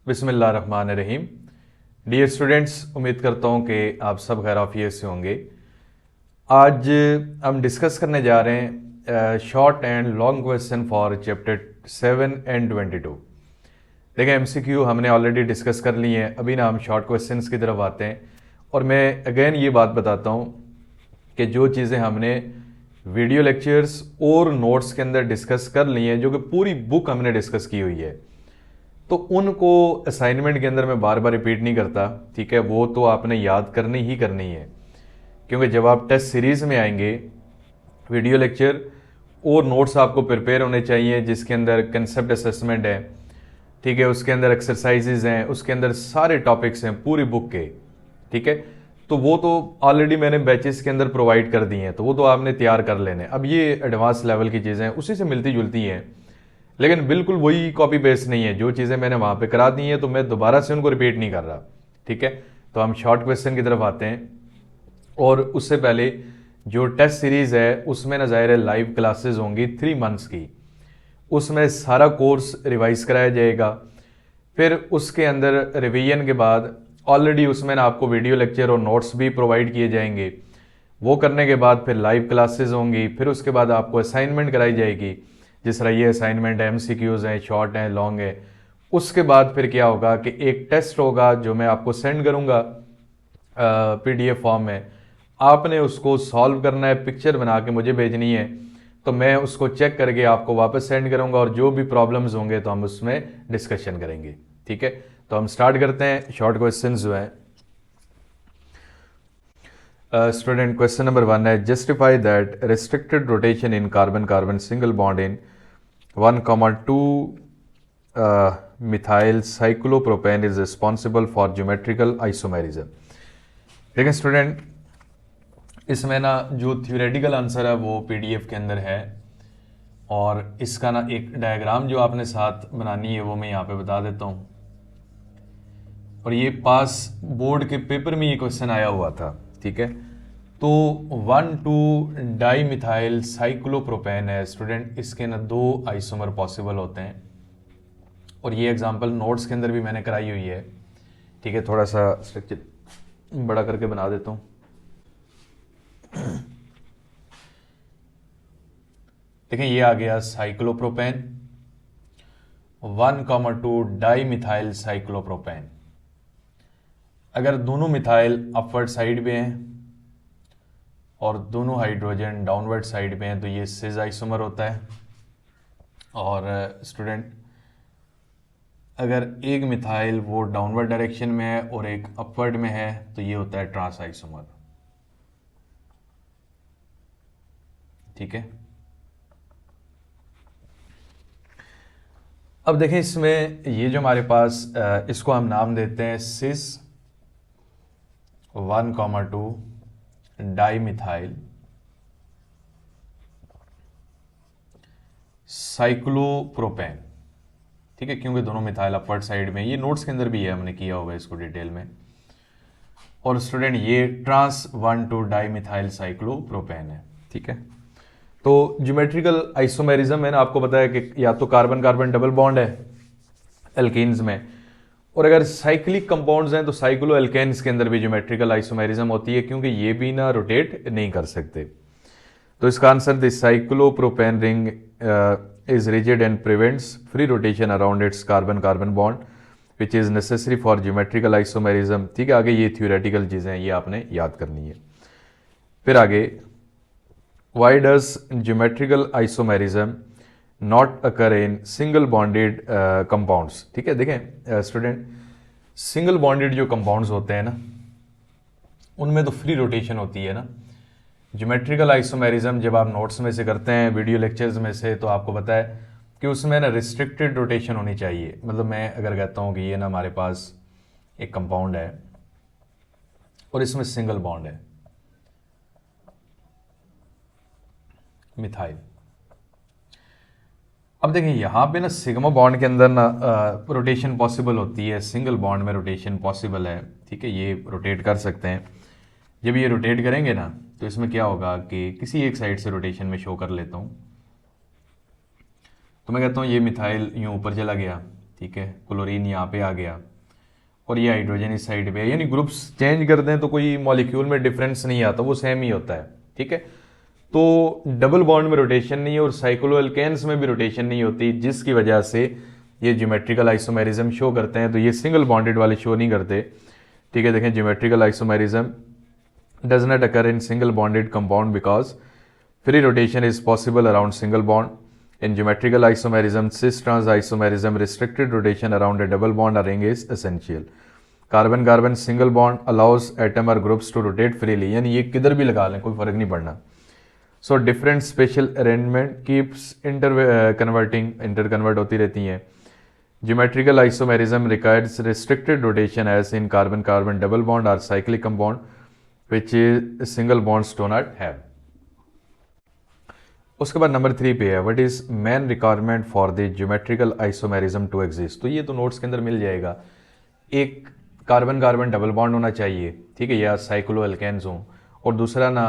बिस्मिल्लाहिर्रहमानिर्रहीम। Dear students, उम्मीद करता हूँ कि आप सब खैर आफियत से होंगे। आज हम डिस्कस करने जा रहे हैं short and long question for chapter 7 and 22। देखें, एमसीक्यू हमने ऑलरेडी डिस्कस कर लिए हैं, अभी ना हम शॉर्ट क्वेश्चंस की तरफ आते हैं। और मैं अगेन ये बात बताता हूँ कि जो चीज़ें हमने वीडियो लेक्चर्स और नोट्स के अंदर डिस्कस कर ली हैं, जो कि पूरी बुक हमने डिस्कस की हुई है, तो उनको असाइनमेंट के अंदर मैं बार बार रिपीट नहीं करता। ठीक है, वो तो आपने याद करनी ही करनी है, क्योंकि जब आप टेस्ट सीरीज़ में आएंगे, वीडियो लेक्चर और नोट्स आपको प्रिपेयर होने चाहिए, जिसके अंदर कंसेप्ट असेसमेंट है, ठीक है, उसके अंदर एक्सरसाइजेज हैं, उसके अंदर सारे टॉपिक्स हैं पूरी बुक के। ठीक है, तो वो तो ऑलरेडी मैंने बैचेस के अंदर प्रोवाइड कर दिए हैं, तो वो तो आपने तैयार कर लेने। अब ये एडवांस लेवल की चीज़ें हैं, उसी से मिलती जुलती हैं, लेकिन बिल्कुल वही कॉपी पेस्ट नहीं है। जो चीज़ें मैंने वहाँ पे करा दी हैं, तो मैं दोबारा से उनको रिपीट नहीं कर रहा। ठीक है, तो हम शॉर्ट क्वेश्चन की तरफ आते हैं। और उससे पहले जो टेस्ट सीरीज़ है, उसमें ना ज़ाहिर है लाइव क्लासेस होंगी 3 मंथ्स की, उसमें सारा कोर्स रिवाइज कराया जाएगा। फिर उसके अंदर रिवीजन के बाद ऑलरेडी उसमें ना आपको वीडियो लेक्चर और नोट्स भी प्रोवाइड किए जाएंगे। वो करने के बाद फिर लाइव क्लासेस होंगी, फिर उसके बाद आपको असाइनमेंट कराई जाएगी, जिस तरह ये असाइनमेंट है, एमसीक्यूज़ हैं, शॉर्ट हैं, लॉन्ग है। उसके बाद फिर क्या होगा कि एक टेस्ट होगा जो मैं आपको सेंड करूँगा पीडीएफ फॉर्म में। आपने उसको सॉल्व करना है, पिक्चर बना के मुझे भेजनी है, तो मैं उसको चेक करके आपको वापस सेंड करूँगा, और जो भी प्रॉब्लम्स होंगे तो हम उसमें डिस्कशन करेंगे। ठीक है, तो हम स्टार्ट करते हैं। शॉर्ट क्वेश्चन जो हैं, स्टूडेंट क्वेश्चन नंबर 1 है, justify that restricted rotation in carbon carbon single bond in 1,2 methyl cyclopropane is responsible for geometrical isomerism. देखिए स्टूडेंट, इसमें ना जो थ्योरेटिकल आंसर है वो पीडीएफ के अंदर है, और इसका ना एक डायग्राम जो आपने साथ बनानी है वो मैं यहाँ पे बता देता हूँ। और ये पास बोर्ड के पेपर में ये क्वेश्चन आया हुआ था। ठीक है, तो 1,2 डाई मिथाइल साइक्लोप्रोपेन है स्टूडेंट, इसके ना 2 आइसोमर पॉसिबल होते हैं, और ये एग्जांपल नोट्स के अंदर भी मैंने कराई हुई है। ठीक है, थोड़ा सा स्ट्रक्चर बड़ा करके बना देता हूँ। देखें, ये आ गया साइक्लोप्रोपेन, 1,2 डाई मिथाइल साइक्लोप्रोपेन। अगर दोनों मिथाइल अपवर्ड साइड पे हैं और दोनों हाइड्रोजन डाउनवर्ड साइड पे हैं, तो ये सिस आइसोमर होता है। और स्टूडेंट, अगर एक मिथाइल वो डाउनवर्ड डायरेक्शन में है और एक अपवर्ड में है, तो ये होता है ट्रांस आइसोमर। ठीक है, अब देखें, इसमें ये जो हमारे पास इसको हम नाम देते हैं सिस 1,2 डाई मिथाइल साइक्लोप्रोपेन। ठीक है, क्योंकि दोनों मिथाइल अपवर्ड साइड में, ये नोट्स के अंदर भी है, हमने किया हुआ है इसको डिटेल में। और स्टूडेंट, ये ट्रांस 1,2 डाई मिथाइल साइक्लोप्रोपेन है। ठीक है, तो ज्योमेट्रिकल आइसोमेरिज्म है ना, आपको पता है कि या तो कार्बन कार्बन डबल बॉन्ड है एल्कीन्स में, और अगर साइक्लिक कंपाउंड्स हैं तो साइक्लो एल्केन्स के अंदर भी ज्योमेट्रिकल आइसोमेरिज्म होती है, क्योंकि ये भी ना रोटेट नहीं कर सकते। तो इसका answer, the cyclopropane ring is rigid and prevents free rotation around its carbon carbon bond which is necessary for geometrical isomerism. ठीक है, आगे ये थ्योरेटिकल चीज़ें ये आपने याद करनी है। फिर आगे, why does geometrical isomerism not occur in single bonded compounds. ठीक है, देखें स्टूडेंट, सिंगल बॉन्डेड जो कंपाउंड्स होते हैं ना, उनमें तो फ्री रोटेशन होती है ना। ज्योमेट्रिकल आइसोमेरिज्म जब आप नोट्स में से करते हैं, वीडियो लेक्चर्स में से, तो आपको पता है कि उसमें ना रिस्ट्रिक्टेड रोटेशन होनी चाहिए। मतलब मैं अगर कहता हूँ कि ये ना हमारे पास एक कंपाउंड है और इसमें सिंगल बॉन्ड है मिथाइल। अब देखिए, यहाँ पे ना सिग्मा बॉन्ड के अंदर ना रोटेशन पॉसिबल होती है, सिंगल बॉन्ड में रोटेशन पॉसिबल है। ठीक है, ये रोटेट कर सकते हैं। जब ये रोटेट करेंगे ना, तो इसमें क्या होगा कि किसी एक साइड से रोटेशन में शो कर लेता हूँ, तो मैं कहता हूँ ये मिथाइल यूँ ऊपर चला गया। ठीक है, क्लोरीन यहाँ पे आ गया और ये हाइड्रोजन इस साइड पे है, यानी ग्रुप्स चेंज कर दें तो कोई मॉलिक्यूल में डिफरेंस नहीं आता, वो सेम ही होता है। ठीक है, तो डबल बॉन्ड में रोटेशन नहीं है और साइक्लोएल्केन्स में भी रोटेशन नहीं होती, जिसकी वजह से ये ज्योमेट्रिकल आइसोमेरिज्म शो करते हैं। तो ये सिंगल बॉन्डेड वाले शो नहीं करते। ठीक है, देखें, geometrical isomerism does not occur in single bonded compound because free rotation is possible around single bond. In geometrical isomerism, cis-trans isomerism, restricted rotation around a double bond or ring is essential. Carbon-carbon single bond allows atom or groups to rotate freely. यानी ये किधर भी लगा लें कोई फर्क नहीं पड़ना. So different spatial arrangement keeps interconvert होती रहती हैं. Geometrical isomerism requires restricted rotation as in carbon-carbon double bond or cyclic compound, which is single bonds do not have. उसके बाद नंबर 3 पे है, what is main requirement for the geometrical isomerism to exist. तो ये तो notes के अंदर मिल जाएगा। एक कार्बन कार्बन डबल बॉन्ड होना चाहिए, ठीक है, या साइक्लो एल्केन्स हों, और दूसरा ना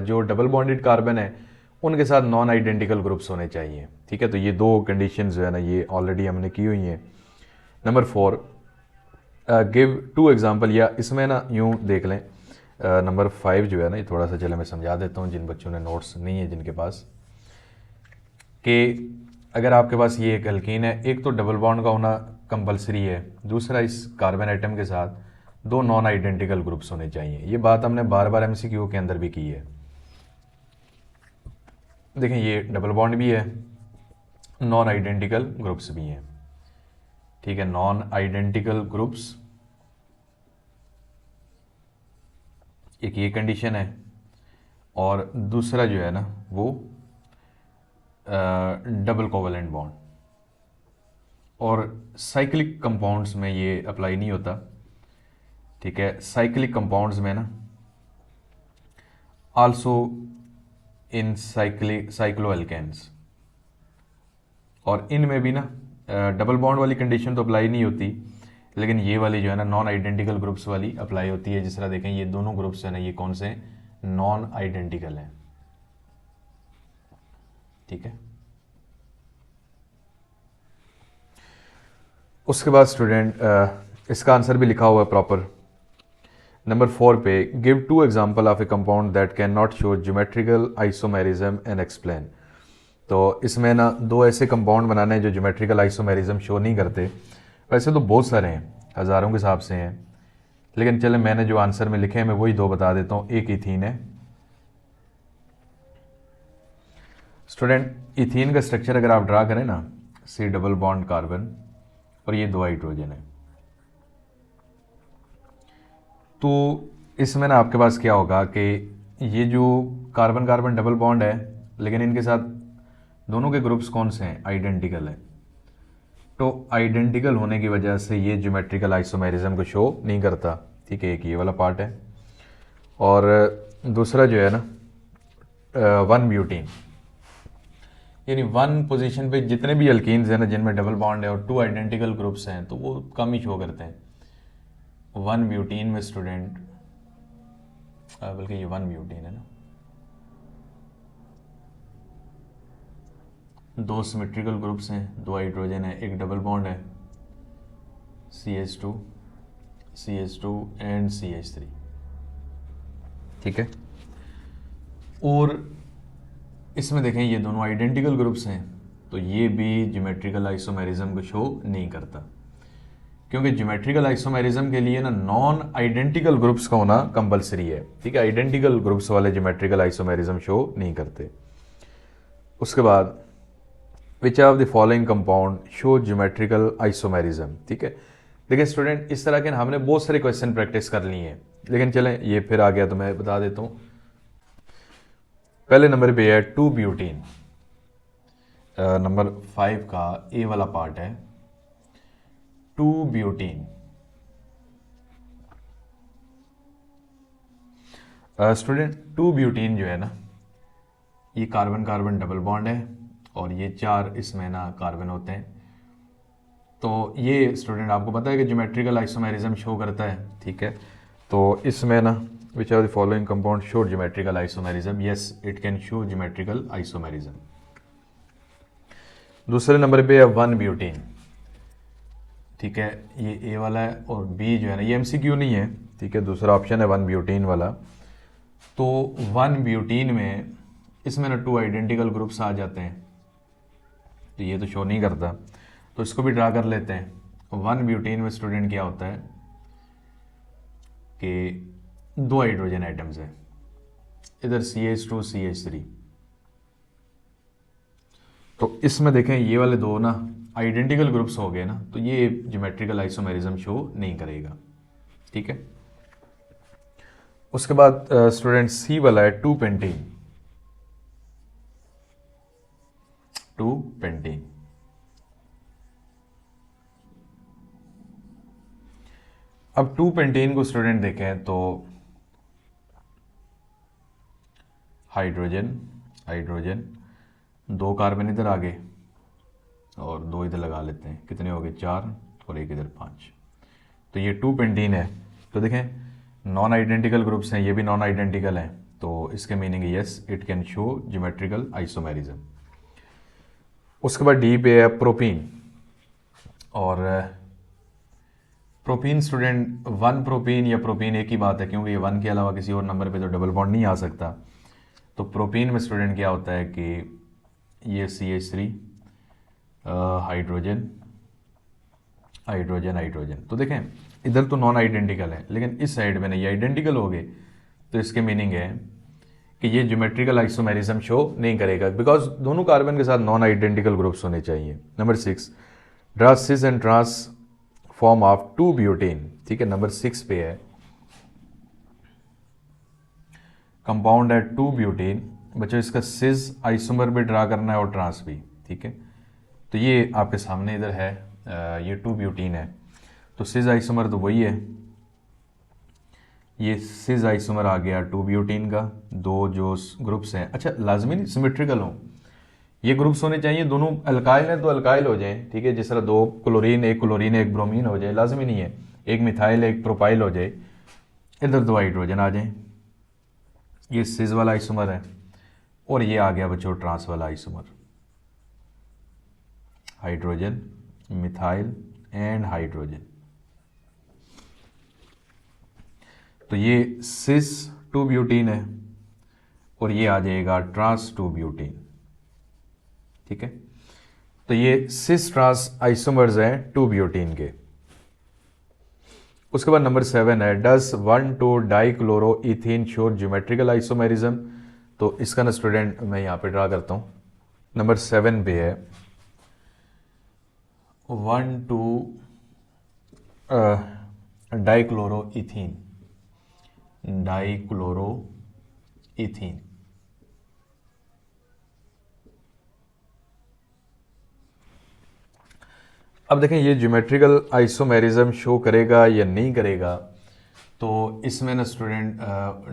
जो डबल बॉन्डेड कार्बन है उनके साथ नॉन आइडेंटिकल ग्रुप्स होने चाहिए। ठीक है, तो ये दो कंडीशन जो है ना ये ऑलरेडी हमने की हुई हैं। नंबर 4, गिव 2 एग्जाम्पल, या इसमें ना यूँ देख लें, नंबर 5 जो है ना ये थोड़ा सा चले मैं समझा देता हूँ जिन बच्चों ने नोट्स नहीं है जिनके पास, कि अगर आपके पास ये एक अल्कीन है, एक तो डबल बॉन्ड का होना कंपलसरी है, दूसरा इस कार्बन एटम के साथ 2 नॉन आइडेंटिकल ग्रुप्स होने चाहिए। ये बात हमने बार बार एमसीक्यू के अंदर भी की है। देखें, ये डबल बॉन्ड भी है, नॉन आइडेंटिकल ग्रुप्स भी हैं। ठीक है, नॉन आइडेंटिकल ग्रुप्स, एक ये कंडीशन है, और दूसरा जो है ना वो डबल कोवेलेंट बॉन्ड। और साइक्लिक कंपाउंड्स में ये अप्लाई नहीं होता। ठीक है, साइक्लिक कंपाउंड्स में ना आल्सो इन साइक्लो एल्केन्स, और इनमें भी ना डबल बॉन्ड वाली कंडीशन तो अप्लाई नहीं होती, लेकिन ये वाली जो है ना नॉन आइडेंटिकल ग्रुप्स वाली अप्लाई होती है। जिस तरह देखें ये दोनों ग्रुप्स हैं ना, ये कौन से नॉन आइडेंटिकल हैं। ठीक है, उसके बाद स्टूडेंट इसका आंसर भी लिखा हुआ है प्रॉपर। नंबर 4 पे, give 2 example of A compound that can not show geometrical isomerism and explain. तो इसमें ना 2 ऐसे कंपाउंड बनाने हैं जो ज्योमेट्रिकल आइसोमेरिज्म शो नहीं करते। वैसे तो बहुत सारे हैं, हज़ारों के हिसाब से हैं, लेकिन चले मैंने जो आंसर में लिखे हैं मैं वही 2 बता देता हूँ। एक इथीन है स्टूडेंट, इथीन का स्ट्रक्चर अगर आप ड्रा करें ना, C डबल बॉन्ड कार्बन और ये 2 हाइड्रोजन है, तो इसमें ना आपके पास क्या होगा कि ये जो कार्बन कार्बन डबल बॉन्ड है, लेकिन इनके साथ दोनों के ग्रुप्स कौन से हैं, आइडेंटिकल है। तो आइडेंटिकल होने की वजह से ये ज्योमेट्रिकल आइसोमेरिज्म को शो नहीं करता। ठीक है, एक ये वाला पार्ट है, और दूसरा जो है ना 1 ब्यूटीन, यानी 1 पोजीशन पे जितने भी अल्कीन्स हैं ना जिनमें डबल बॉन्ड है और 2 आइडेंटिकल ग्रुप्स हैं तो वो कम ही शो करते हैं। 1 ब्यूटीन में स्टूडेंट, बल्कि ये 1 ब्यूटीन है ना, 2 सिमेट्रिकल ग्रुप्स हैं, 2 हाइड्रोजन है, एक डबल बॉन्ड है, CH2 एंड CH3। ठीक है, और इसमें देखें ये दोनों आइडेंटिकल ग्रुप्स हैं, तो ये भी ज्योमेट्रिकल आइसोमेरिज्म को शो नहीं करता, क्योंकि ज्योमेट्रिकल आइसोमेरिज्म के लिए ना नॉन आइडेंटिकल ग्रुप्स का होना कंपलसरी है। ठीक है, आइडेंटिकल ग्रुप्स वाले ज्योमेट्रिकल आइसोमेरिज्म शो नहीं करते। उसके बाद विच of the following compound show geometrical isomerism. ठीक है, देखिए स्टूडेंट, इस तरह के हमने बहुत सारे क्वेश्चन प्रैक्टिस कर लिए हैं, लेकिन चलें ये फिर आ गया तो मैं बता देता हूँ। पहले नंबर पे है 2 ब्यूटीन, नंबर 5 का ए वाला पार्ट है 2 ब्यूटीन। स्टूडेंट 2 ब्यूटीन जो है ना ये कार्बन कार्बन डबल बॉन्ड है, और ये 4 इसमें ना कार्बन होते हैं। तो ये स्टूडेंट आपको पता है कि ज्योमेट्रिकल आइसोमेरिज्म शो करता है। ठीक है, तो इसमें ना which are the following compound show geometrical isomerism? Yes, it can show geometrical isomerism. दूसरे नंबर पे है 1 ब्यूटीन। ठीक है, ये ए वाला है और बी जो है ना ये एमसीक्यू नहीं है, ठीक है, दूसरा ऑप्शन है 1 ब्यूटीन वाला। तो 1 ब्यूटीन में इसमें ना 2 आइडेंटिकल ग्रुप्स आ जाते हैं, तो ये तो शो नहीं करता, तो इसको भी ड्रा कर लेते हैं। 1 ब्यूटीन में स्टूडेंट क्या होता है कि 2 हाइड्रोजन आइटम्स है, इधर CH2 CH3। तो इसमें देखें ये वाले दो ना आइडेंटिकल ग्रुप्स हो गए ना, तो ये ज्योमेट्रिकल आइसोमेरिज्म शो नहीं करेगा, ठीक है। उसके बाद स्टूडेंट सी वाला है 2 पेंटीन। 2 पेंटीन, अब 2 पेंटीन को स्टूडेंट देखें तो हाइड्रोजन हाइड्रोजन, 2 कार्बन इधर आ गए और 2 इधर लगा लेते हैं, कितने हो गए 4 और 1 इधर 5। तो ये 2 पेंटीन है। तो देखें नॉन आइडेंटिकल ग्रुप्स हैं, ये भी नॉन आइडेंटिकल हैं, तो इसके meaning yes it can show geometrical isomerism. उसके बाद डी पे है प्रोपीन, और प्रोपीन स्टूडेंट 1 प्रोपीन या प्रोपीन एक ही बात है, क्योंकि ये 1 के अलावा किसी और नंबर पे तो डबल बॉन्ड नहीं आ सकता। तो प्रोपीन में स्टूडेंट क्या होता है कि ये CH3 हाइड्रोजन हाइड्रोजन हाइड्रोजन। तो देखें इधर तो नॉन आइडेंटिकल है, लेकिन इस साइड में नहीं आइडेंटिकल हो गए, तो इसके मीनिंग है कि ये ज्योमेट्रिकल आइसोमेरिज्म शो नहीं करेगा, बिकॉज दोनों कार्बन के साथ नॉन आइडेंटिकल ग्रुप्स होने चाहिए। Number 6 draw cis and trans form of 2 butane, ठीक है, नंबर 6 पे है कंपाउंड है 2 ब्यूटेन। बच्चों इसका सिस आइसोमर भी ड्रा करना है और ट्रांस भी, ठीक है। तो ये आपके सामने इधर है, ये 2 ब्यूटीन है, तो सिस आइसोमर तो वही है, ये सिस आइसोमर आ गया 2 ब्यूटीन का। 2 जो ग्रुप्स हैं, अच्छा लाजमी नहीं सिमेट्रिकल हो, ये ग्रुप्स होने चाहिए, दोनों अल्काइल हैं तो अल्काइल हो जाए, ठीक है, जिस तरह 2 क्लोरीन एक ब्रोमीन हो जाए, लाजमी नहीं है एक मिथाइल एक प्रोपाइल हो जाए, इधर 2 हाइड्रोजन आ जाए। ये सिस वाला आइसोमर है, और ये आ गया बच्चों ट्रांस वाला isomer, hydrogen methyl and hydrogen. तो ये सिस 2 ब्यूटीन है और ये आ जाएगा ट्रांस 2 ब्यूटीन, ठीक है। तो ये सिस ट्रांस आइसोमर्स हैं 2 ब्यूटीन के। उसके बाद नंबर 7 है डस 1,2 डाइक्लोरोइथीन शो ज्योमेट्रिकल आइसोमेरिज्म। तो इसका ना स्टूडेंट मैं यहाँ पे ड्रा करता हूँ, नंबर 7 पे है 1,2 डाइक्लोरोइथीन, डाइक्लोरोइथीन। अब देखें ये ज्योमेट्रिकल आइसोमेरिज्म शो करेगा या नहीं करेगा। तो इसमें ना स्टूडेंट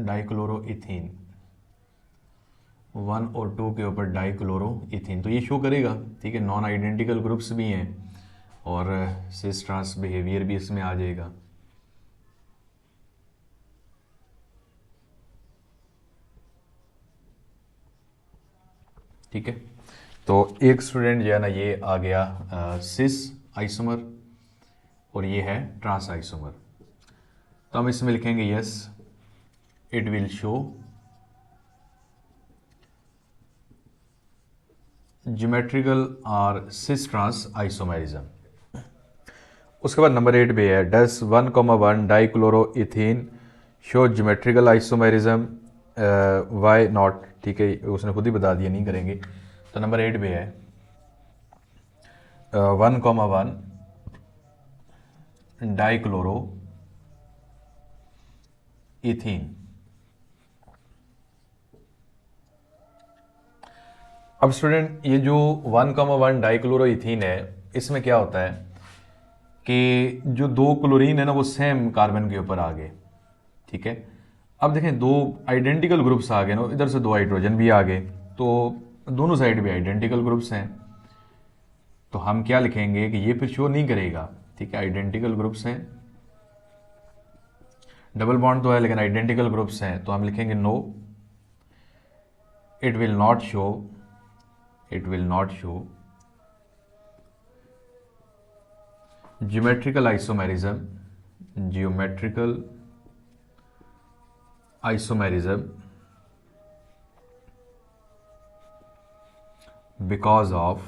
डाइक्लोरोइथीन 1 और 2 के ऊपर डाइक्लोरोइथीन, तो ये शो करेगा, ठीक है। नॉन आइडेंटिकल ग्रुप्स भी हैं और सिस ट्रांस बिहेवियर भी इसमें आ जाएगा। ठीक है, तो एक स्टूडेंट जो है ना ये आ गया सिस आइसोमर और ये है ट्रांस आइसोमर। तो हम इसमें लिखेंगे yes it will show geometrical और सिस ट्रांस आइसोमेरिज्म। उसके बाद नंबर 8 पे है does 1,1 dichloroethene show geometrical isomerism, why not, ठीक है, उसने खुद ही बता दिया नहीं करेंगे। तो नंबर 8 पे है 1,1 डाइक्लोरो इथीन। अब स्टूडेंट ये जो 1,1 डाइक्लोरोइथीन है, इसमें क्या होता है कि जो 2 क्लोरीन है ना वो सेम कार्बन के ऊपर आ गए, ठीक है। अब देखें 2 आइडेंटिकल ग्रुप्स आ गए ना, इधर से 2 हाइड्रोजन भी आ गए, तो दोनों साइड भी आइडेंटिकल ग्रुप्स हैं। तो हम क्या लिखेंगे कि ये फिर शो नहीं करेगा, ठीक है, आइडेंटिकल ग्रुप्स हैं, डबल बॉन्ड तो है लेकिन आइडेंटिकल ग्रुप्स हैं, तो हम लिखेंगे no it will not show, it will not show geometrical isomerism because of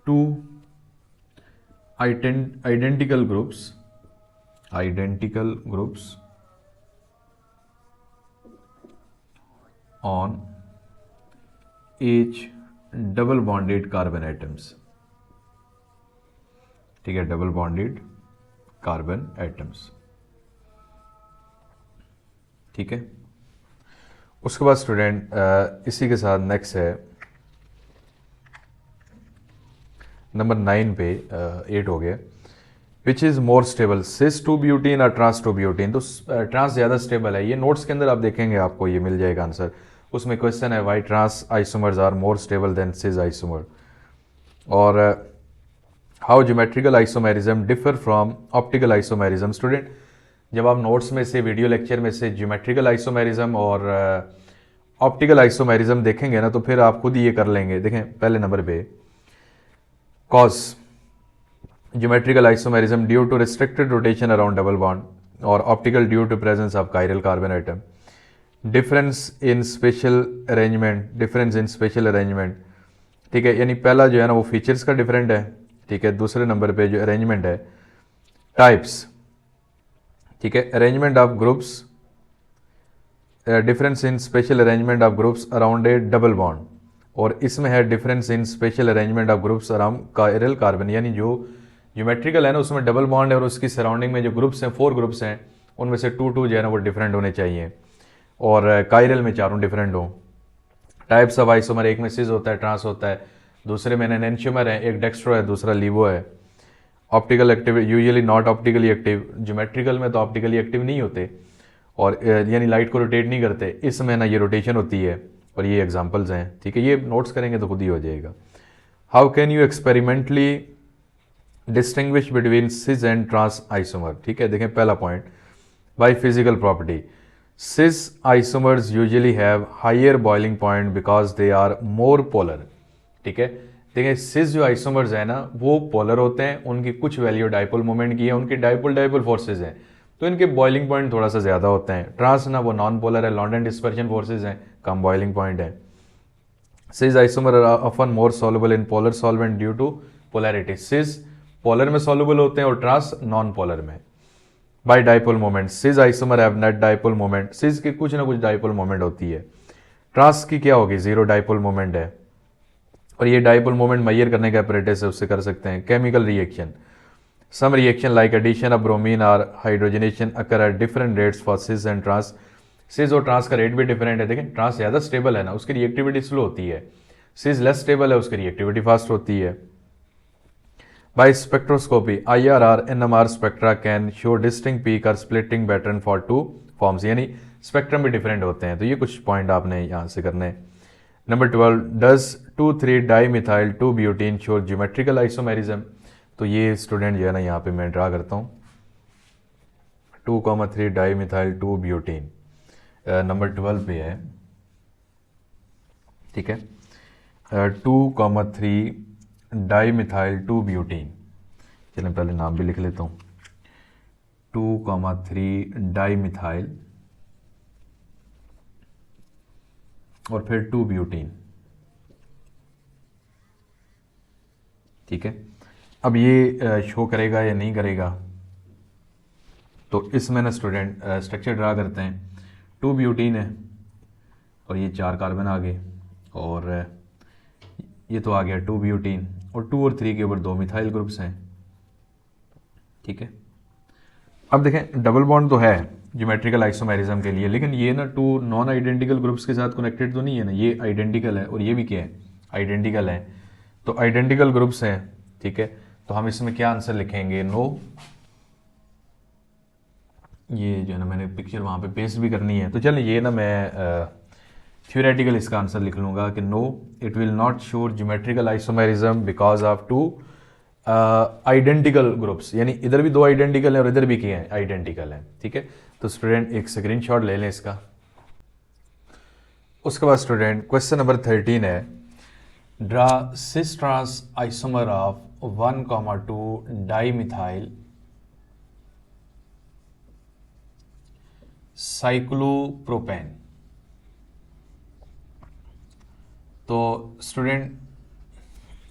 two identical groups on each double bonded carbon atoms। ठीक है, डबल बॉन्डेड कार्बन एटम्स। ठीक है, उसके बाद स्टूडेंट इसी के साथ नेक्स्ट है नंबर 9 पे 8 हो गया। Which is more stable, cis two butene और ट्रांस टू ब्यूटीन? तो ट्रांस ज़्यादा स्टेबल है। ये नोट्स के अंदर आप देखेंगे, आपको ये मिल जाएगा आंसर। उसमें क्वेश्चन है why trans isomers are more stable than cis isomer. और how geometrical isomerism differ from optical isomerism? Student जब आप नोट्स में से, वीडियो लेक्चर में से ज्योमेट्रिकल आइसोमेरिज्म और ऑप्टिकल आइसोमेरिज्म देखेंगे ना, तो फिर आप खुद ये कर लेंगे। देखें पहले नंबर पे, cause geometrical isomerism due to restricted rotation around double bond, और optical due to presence of chiral carbon atom. Difference in spatial arrangement, ठीक है, यानी पहला जो है ना वो फीचर्स का डिफरेंट है। ठीक है, दूसरे नंबर पे जो अरेंजमेंट है, टाइप्स, ठीक है, arrangement of groups, difference in spatial arrangement of groups around A double bond, और इसमें है difference in spatial arrangement of groups around chiral carbon. यानी जो ज्योमेट्रिकल है ना उसमें डबल बॉन्ड है, और उसकी सराउंडिंग में जो ग्रुप्स हैं, 4 ग्रुप्स हैं, उनमें से 2 जो है ना वो डिफरेंट होने चाहिए, और कायरल में चारों डिफरेंट हो। टाइप्स ऑफ आइसोमर, एक में सिस होता है, ट्रांस होता है, दूसरे में एनेंशियोमर है, एक डेक्स्ट्रो है, दूसरा लीवो है। Optical active, usually not optically active, geometrical में तो ऑप्टिकली एक्टिव नहीं होते, और यानी लाइट को रोटेट नहीं करते। इसमें ना ये रोटेशन होती है, और ये एग्जांपल्स हैं। ठीक है, ये नोट्स करेंगे तो खुद ही हो जाएगा। How can you experimentally distinguish between cis and trans isomer? ठीक है, देखें पहला point, by physical property, cis isomers usually have higher boiling point because they are more polar. ठीक है, देखिए सिस जो आइसोमर्स है ना वो पोलर होते हैं, उनकी कुछ वैल्यू डाइपोल मोमेंट की है, उनकी डाइपोल फोर्सेज हैं, तो इनके बॉइलिंग पॉइंट थोड़ा सा ज़्यादा होते हैं। ट्रांस ना वो नॉन पोलर है, लॉन्डन डिस्पर्शन फोर्सेज हैं, कम बॉइलिंग पॉइंट है। Cis isomer are often more soluble in polar solvent due to polarity. Cis polar में सॉल्युबल होते हैं और ट्रांस नॉन पोलर में। By dipole moment, cis isomer have net dipole moment, cis की कुछ ना कुछ डाइपोल मोमेंट होती है, ट्रांस की क्या होगी, 0 डाइपोल मोमेंट है। और ये डाइपोल मोमेंट मेजर करने के अपरेटस है, उससे कर सकते हैं। Chemical reaction, some reaction like addition of bromine और hydrogenation occur at different rates for cis and trans. Cis और ट्रांस का रेट भी डिफरेंट है। देखें ट्रांस ज़्यादा स्टेबल है ना, उसकी रिएक्टिविटी स्लो होती है, सिस लेस स्टेबल है, उसकी रिएक्टिविटी फास्ट होती है। By spectroscopy, IRR NMR spectra can show distinct peak और स्प्लिटिंग पैटर्न फॉर 2 फॉर्म्स, यानी स्पेक्ट्रम भी डिफरेंट होते हैं। तो ये कुछ पॉइंट आपने यहाँ से करने हैं। Number 12, does 2,3 dimethyl 2 butene show geometrical isomerism? तो ये स्टूडेंट जो है ना यहाँ पे मैं ड्रा करता हूँ, 2,3 डाईमिथाइल 2 ब्यूटीन नंबर 12 पे है। ठीक है, 2,3 डाईमिथाइल 2 ब्यूटीन, चलें पहले नाम भी लिख लेता हूँ, 2,3 डाईमिथाइल और फिर 2 ब्यूटीन। ठीक है, अब ये शो करेगा या नहीं करेगा, तो इसमें ना स्टूडेंट स्ट्रक्चर ड्रा करते हैं। 2 ब्यूटीन है और ये 4 कार्बन आ गए, और ये तो आ गया 2 ब्यूटीन, और 2 और 3 के ऊपर 2 मिथाइल ग्रुप्स हैं। ठीक है, अब देखें डबल बॉन्ड तो है ज्योमेट्रिकल आइसोमेरिज्म के लिए, लेकिन ये ना 2 नॉन आइडेंटिकल ग्रुप्स के साथ कनेक्टेड तो नहीं है ना, ये आइडेंटिकल है और ये भी क्या है, आइडेंटिकल है, तो आइडेंटिकल ग्रुप्स हैं। ठीक है, तो हम इसमें क्या आंसर लिखेंगे, नो। ये जो है ना मैंने पिक्चर वहाँ पे पेस्ट भी करनी है, तो चलिए ये ना मैं थ्योरेटिकल इसका आंसर लिख लूँगा कि no, it will not show geometrical isomerism because of 2 identical groups, यानी इधर भी 2 आइडेंटिकल हैं और इधर भी क्या है, आइडेंटिकल हैं। ठीक है, तो स्टूडेंट एक स्क्रीनशॉट ले लें इसका। उसके बाद स्टूडेंट क्वेश्चन नंबर 13 है, draw cis trans isomer of 1,2 dimethyl cyclopropane. तो स्टूडेंट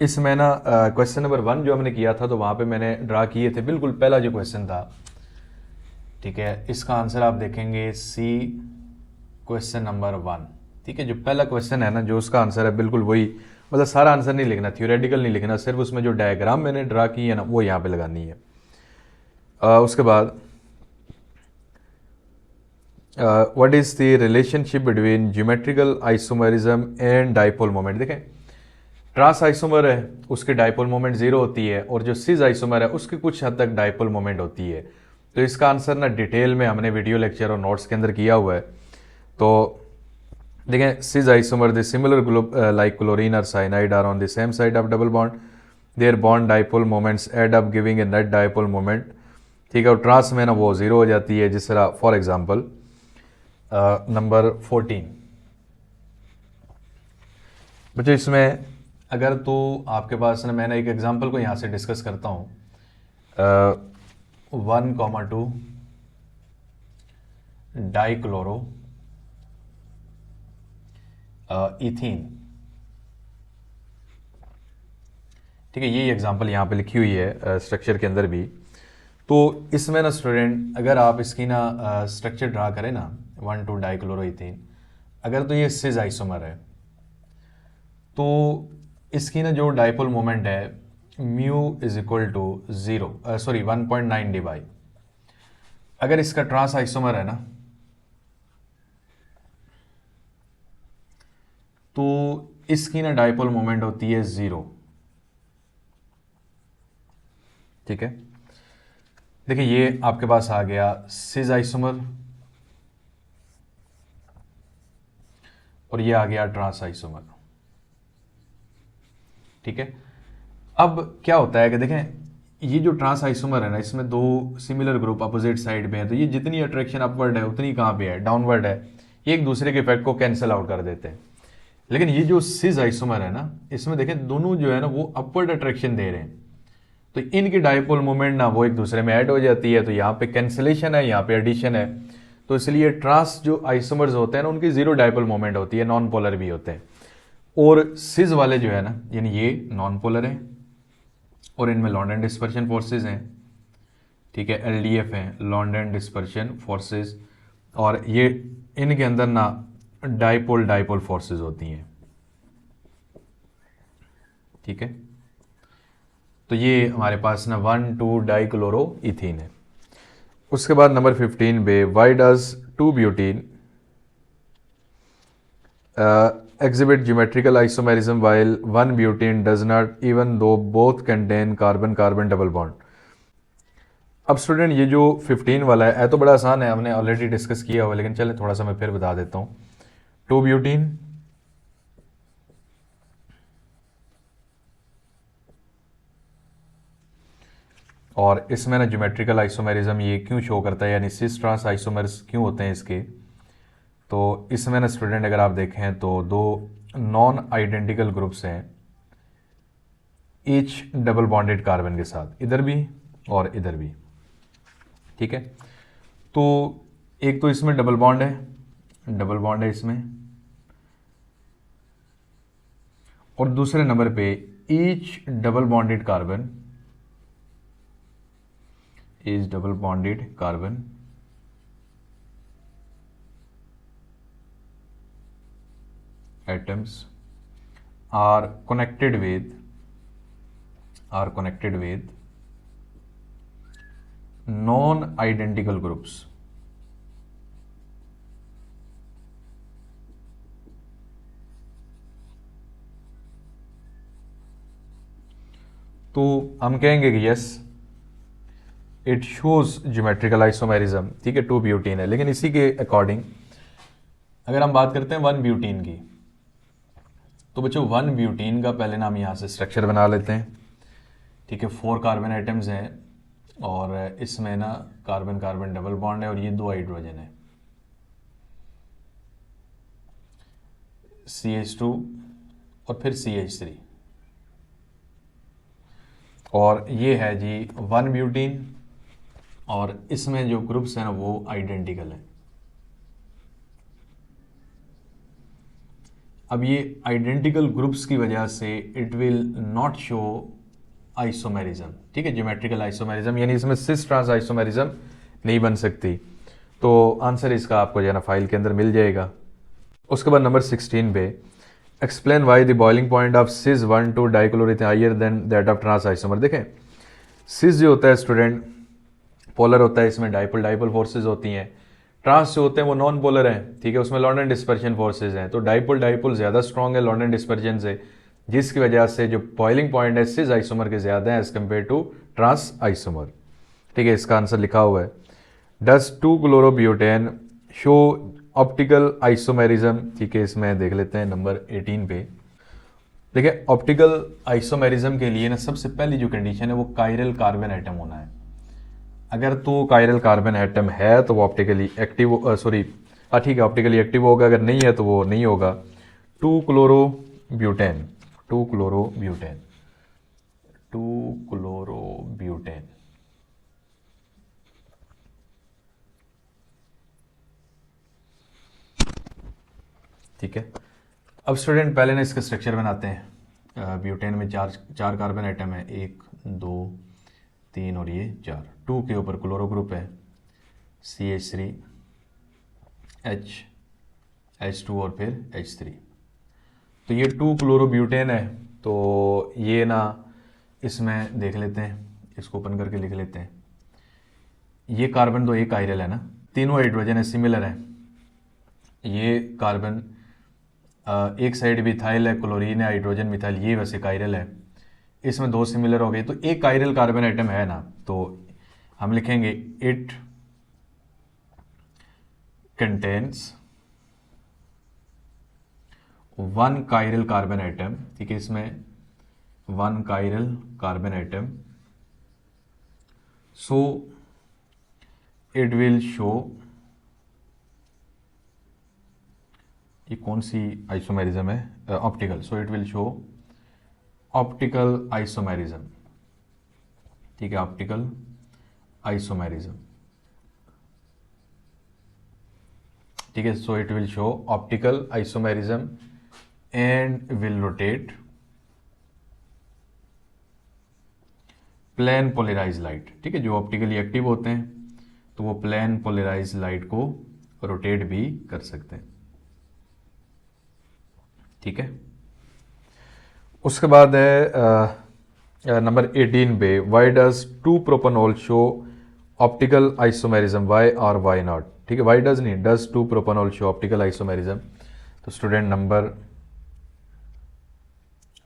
इसमें ना क्वेश्चन नंबर 1 जो हमने किया था तो वहाँ पे मैंने ड्रा किए थे, बिल्कुल पहला जो क्वेश्चन था, ठीक है। इसका आंसर आप देखेंगे सी, क्वेश्चन नंबर 1, ठीक है। जो पहला क्वेश्चन है ना, जो उसका आंसर है बिल्कुल वही, मतलब सारा आंसर नहीं लिखना, थ्योरेटिकल नहीं लिखना, सिर्फ उसमें जो डायग्राम मैंने ड्रा की है ना वो यहाँ पे लगानी है। उसके बाद what is the relationship between geometrical isomerism and dipole moment. देखें, ट्रांस आइसोमर है उसकी डाइपोल मोमेंट 0 होती है, और जो सिस आइसोमर है उसकी कुछ हद तक डाइपोल मोमेंट होती है। तो इसका आंसर ना डिटेल में हमने वीडियो लेक्चर और नोट्स के अंदर किया हुआ है। तो देखें, cis isomer the similar group like chlorine और cyanide are on the same side of double bond, their bond dipole moments add up giving a net dipole moment, ठीक है। और ट्रांस में ना वो 0 हो जाती है, जिस तरह फॉर एग्जाम्पल नंबर 14। बच्चों इसमें अगर तो आपके पास ना, मैंने एक एग्जांपल को यहाँ से डिस्कस करता हूँ, 1,2 डाइक्लोरो इथीन, ठीक है। ये एग्जांपल यहाँ पे लिखी हुई है स्ट्रक्चर के अंदर भी। तो इसमें ना स्टूडेंट अगर आप इसकी ना स्ट्रक्चर ड्रा करें ना, 1,2 डाइक्लोरो इथीन, अगर तो ये सिस आइसोमर है तो इसकी ना जो डाइपोल मोमेंट है mu is equal to 1.9 debye. अगर इसका ट्रांस आइसोमर है ना तो इसकी ना डाइपोल मोमेंट होती है 0, ठीक है। देखिए ये आपके पास आ गया सिस आइसोमर और ये आ गया ट्रांस आइसोमर, ठीक है। अब क्या होता है कि देखें, ये जो ट्रांस आइसोमर है ना, इसमें 2 सिमिलर ग्रुप अपोजिट साइड पे है, तो ये जितनी अट्रैक्शन अपवर्ड है उतनी कहाँ पे है, डाउनवर्ड है। ये एक दूसरे के इफेक्ट को कैंसिल आउट कर देते हैं। लेकिन ये जो सिस आइसोमर है ना, इसमें देखें दोनों जो है ना वो अपवर्ड अट्रैक्शन दे रहे हैं, तो इनकी डाइपोल मोमेंट ना वो एक दूसरे में ऐड हो जाती है, तो यहाँ पे कैंसिलेशन है, यहाँ पे एडिशन है। तो इसलिए ट्रांस जो आइसोमर्स होते हैं ना उनकी 0 डाइपोल मोमेंट होती है, नॉन पोलर भी होते हैं। और सिस वाले जो है ना, यानी ये नॉन पोलर है और इनमें लॉन्डन डिस्पर्शन फोर्सेस हैं, ठीक है, एलडीएफ हैं, लॉन्डन डिस्पर्शन फोर्सेस, और ये इनके अंदर ना डाइपोल डाइपोल फोर्सेस होती हैं, ठीक है। तो ये हमारे पास ना 1,2 डाइक्लोरो इथीन है। उसके बाद नंबर 15 पे, why does 2 butene exhibit geometrical isomerism while 1 butene does not, even though both contain carbon carbon double bond। अब स्टूडेंट ये जो 15 वाला है तो बड़ा आसान है, हमने ऑलरेडी डिस्कस किया हुआ है, लेकिन चलें थोड़ा सा मैं फिर बता देता हूँ। 2 ब्यूटीन और इसमें ना ज्योमेट्रिकल आइसोमेरिज्म ये क्यों शो करता है, यानी सिस ट्रांस आइसोमर्स क्यों होते हैं इसके। तो इसमें ना स्टूडेंट अगर आप देखें तो 2 नॉन आइडेंटिकल ग्रुप्स हैं ईच डबल बॉन्डेड कार्बन के साथ, इधर भी और इधर भी, ठीक है। तो एक तो इसमें डबल बॉन्ड है इसमें, और दूसरे नंबर पे each double bonded carbon is double bonded carbon atoms are connected with non-identical groups। तो हम कहेंगे कि yes it shows geometrical isomerism, ठीक है, 2 ब्यूटीन है। लेकिन इसी के अकॉर्डिंग अगर हम बात करते हैं 1 ब्यूटीन की, तो बच्चों 1 ब्यूटीन का पहले नाम यहाँ से स्ट्रक्चर बना लेते हैं, ठीक है। 4 कार्बन आइटम्स हैं और इसमें ना कार्बन कार्बन डबल बॉन्ड है और ये 2 हाइड्रोजन है, CH2 और फिर CH3, और ये है जी 1 ब्यूटीन, और इसमें जो ग्रुप्स हैं ना वो आइडेंटिकल है। अब ये आइडेंटिकल ग्रुप्स की वजह से it will not show isomerism, ठीक है, ज्योमेट्रिकल आइसोमेरिज्म, यानी इसमें सिस ट्रांस आइसोमेरिज्म नहीं बन सकती। तो आंसर इसका आपको जो है ना फाइल के अंदर मिल जाएगा। उसके बाद नंबर 16 पे, explain why the boiling point of cis 1,2 dichloroethane higher than that of trans isomer. देखें, सिस जो होता है स्टूडेंट पोलर होता है, इसमें डाइपोल डाइपोल फोर्सेज होती हैं। ट्रांस जो होते हैं वो नॉन पोलर हैं, ठीक है, उसमें लॉन्डन डिस्पर्शन फोर्सेज हैं। तो डाइपोल डाइपोल ज़्यादा स्ट्रॉन्ग है लॉन्डन डिस्पर्शन से, जिसकी वजह से जो बॉइलिंग पॉइंट है सिस आइसोमर के ज़्यादा है as compare to trans isomer, ठीक है। इसका आंसर लिखा हुआ है, does two chlorobutane show optical isomerism, ठीक है। इसमें देख लेते हैं नंबर 18 पे। देखिए, ऑप्टिकल आइसोमेरिज्म के लिए ना सबसे पहली जो कंडीशन है वो कायरल कार्बन एटम होना है। अगर तो कायरल कार्बन एटम है तो वो ऑप्टिकली एक्टिव, ठीक है, ऑप्टिकली एक्टिव होगा, अगर नहीं है तो वो नहीं होगा। 2-क्लोरोब्यूटेन, 2-क्लोरोब्यूटेन, 2-क्लोरोब्यूटेन, ठीक है। अब स्टूडेंट पहले ना इसका स्ट्रक्चर बनाते हैं। ब्यूटेन में चार कार्बन आइटम है, 1 2 3 और ये 4। 2 के ऊपर क्लोरो ग्रुप है, CH3 H2 और फिर H3। तो ये 2-क्लोरोब्यूटेन है। तो ये ना इसमें देख लेते हैं, इसको ओपन करके लिख लेते हैं। ये कार्बन तो एक कायरल है ना, तीनों हाइड्रोजन है, सिमिलर है। ये कार्बन एक साइड मिथाइल है, क्लोरीन है, हाइड्रोजन मिथाइल, ये वैसे कायरल है। इसमें दो सिमिलर हो गई, तो एक कायरल कार्बन आइटम है ना, तो हम लिखेंगे it contains 1 chiral carbon atom, ठीक है। इसमें 1 chiral carbon atom, so it will show, ये कौन सी आइसोमेरिज्म है, optical, so it will show optical isomerism, ठीक है, ऑप्टिकल आइसोमेरिज्म, ठीक है। So it will show optical isomerism and will rotate plane polarise light, ठीक है। जो ऑप्टिकली एक्टिव होते हैं तो वो प्लेन पोलराइज लाइट को रोटेट भी कर सकते हैं, ठीक है। उसके बाद है नंबर 18 पे, why does two propanol show optical isomerism, why और वाई नॉट, ठीक है। वाई डज नहीं, does two propanol show optical isomerism. तो स्टूडेंट नंबर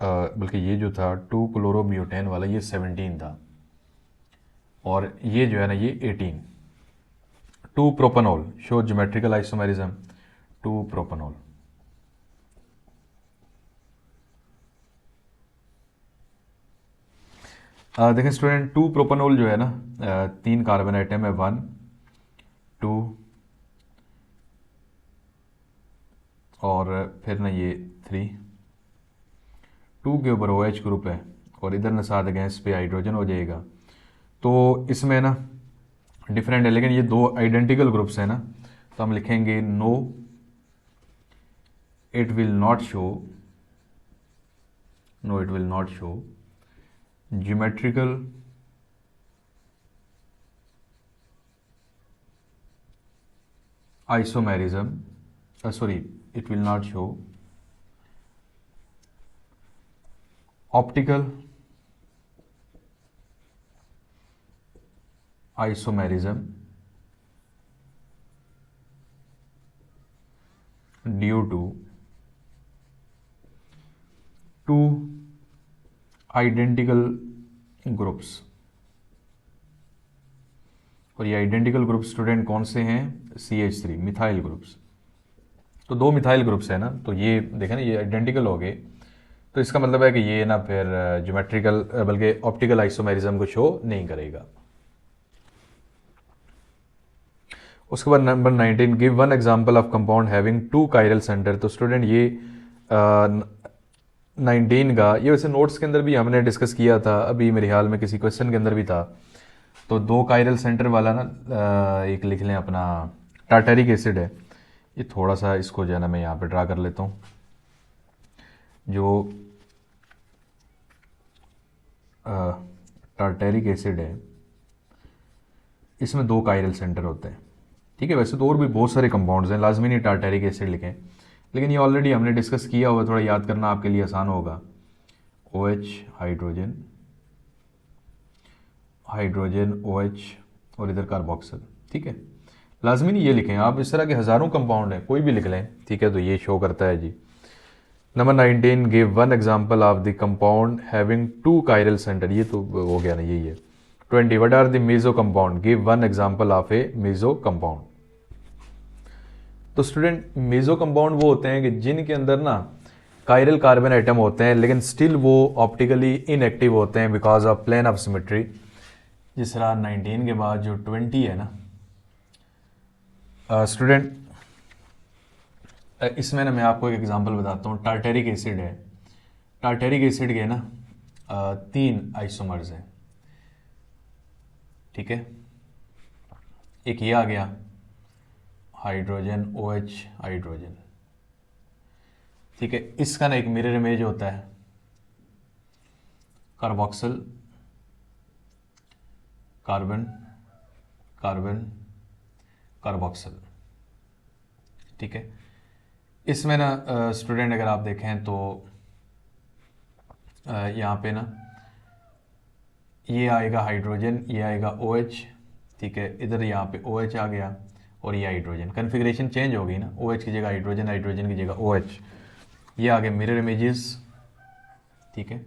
बल्कि ये जो था 2-क्लोरोब्यूटेन वाला ये 17 था, और ये जो है ना ये 18। 2-प्रोपेनॉल शो ज्योमेट्रिकल आइसोमेरिज्म, 2-प्रोपेनॉल, देखें स्टूडेंट 2-प्रोपेनॉल जो है ना 3 कार्बन आइटम है, 1 2 और फिर ना ये 3। 2 के ऊपर OH ग्रुप है और इधर ना साथ गैस पे हाइड्रोजन हो जाएगा। तो इसमें ना डिफरेंट है, लेकिन ये दो आइडेंटिकल ग्रुप्स हैं ना, तो हम लिखेंगे no it will not show, no it will not show geometrical isomerism, it will not show optical isomerism due to two identical groups. और ये आइडेंटिकल ग्रुप स्टूडेंट कौन से हैं, CH3 मिथाइल ग्रुप्स। तो 2 मिथाइल ग्रुप्स है ना, तो ये देखें ना ये आइडेंटिकल हो गए, तो इसका मतलब है कि ये ना फिर ज्योमेट्रिकल बल्कि ऑप्टिकल आइसोमेरिज्म को शो नहीं करेगा। उसके बाद number 19, give 1 example of compound having 2 chiral centre. तो स्टूडेंट ये 19 का, ये वैसे नोट्स के अंदर भी हमने डिस्कस किया था, अभी मेरे ख्याल में किसी क्वेश्चन के अंदर भी था। तो 2 कायरल सेंटर वाला ना एक लिख लें अपना, टार्टेरिक एसिड है। ये थोड़ा सा इसको जो है ना मैं यहाँ पे ड्रा कर लेता हूँ। जो टार्टेरिक एसिड है इसमें 2 कायरल सेंटर होते हैं, ठीक है। वैसे तो और भी बहुत सारे कंपाउंड्स हैं, लाजमी नहीं टार्टेरिक एसिड लिखें, लेकिन ये ऑलरेडी हमने डिस्कस किया हुआ, थोड़ा याद करना आपके लिए आसान होगा। OH हाइड्रोजन, हाइड्रोजन OH और इधर कार्बोक्सिल, ठीक है। लाजमी नहीं ये लिखें, आप इस तरह के हज़ारों कंपाउंड हैं, कोई भी लिख लें, ठीक है। तो ये शो करता है जी। Number 19, give one example of the compound having 2 chiral centre, ये तो हो गया ना, यही है। 20, what are the meso compound, give one example of a meso compound. तो स्टूडेंट, मेसो कंपाउंड वो होते हैं कि जिनके अंदर ना कायरल कार्बन आइटम होते हैं, लेकिन स्टिल वो ऑप्टिकली इनएक्टिव होते हैं because of plane of symmetry. जिस तरह 19 के बाद जो 20 है ना स्टूडेंट, इसमें ना मैं आपको एक एग्जांपल बताता हूँ। टार्टेरिक एसिड है, टार्टेरिक एसिड के ना 3 आइसोमर्स हैं, ठीक है। एक ये आ गया हाइड्रोजन OH हाइड्रोजन, ठीक है। इसका ना एक मिरर इमेज होता है कार्बोक्सिल कार्बन कार्बन कार्बोक्सिल, ठीक है। इसमें ना स्टूडेंट अगर आप देखें तो यहाँ पे ना ये आएगा हाइड्रोजन, ये आएगा OH, ठीक है। इधर यहाँ पे OH आ गया और ये हाइड्रोजन, कन्फिग्रेशन चेंज हो गई ना, OH की जगह हाइड्रोजन, हाइड्रोजन की जगह OH। ये आ गए मिरर इमेजेस, ठीक है,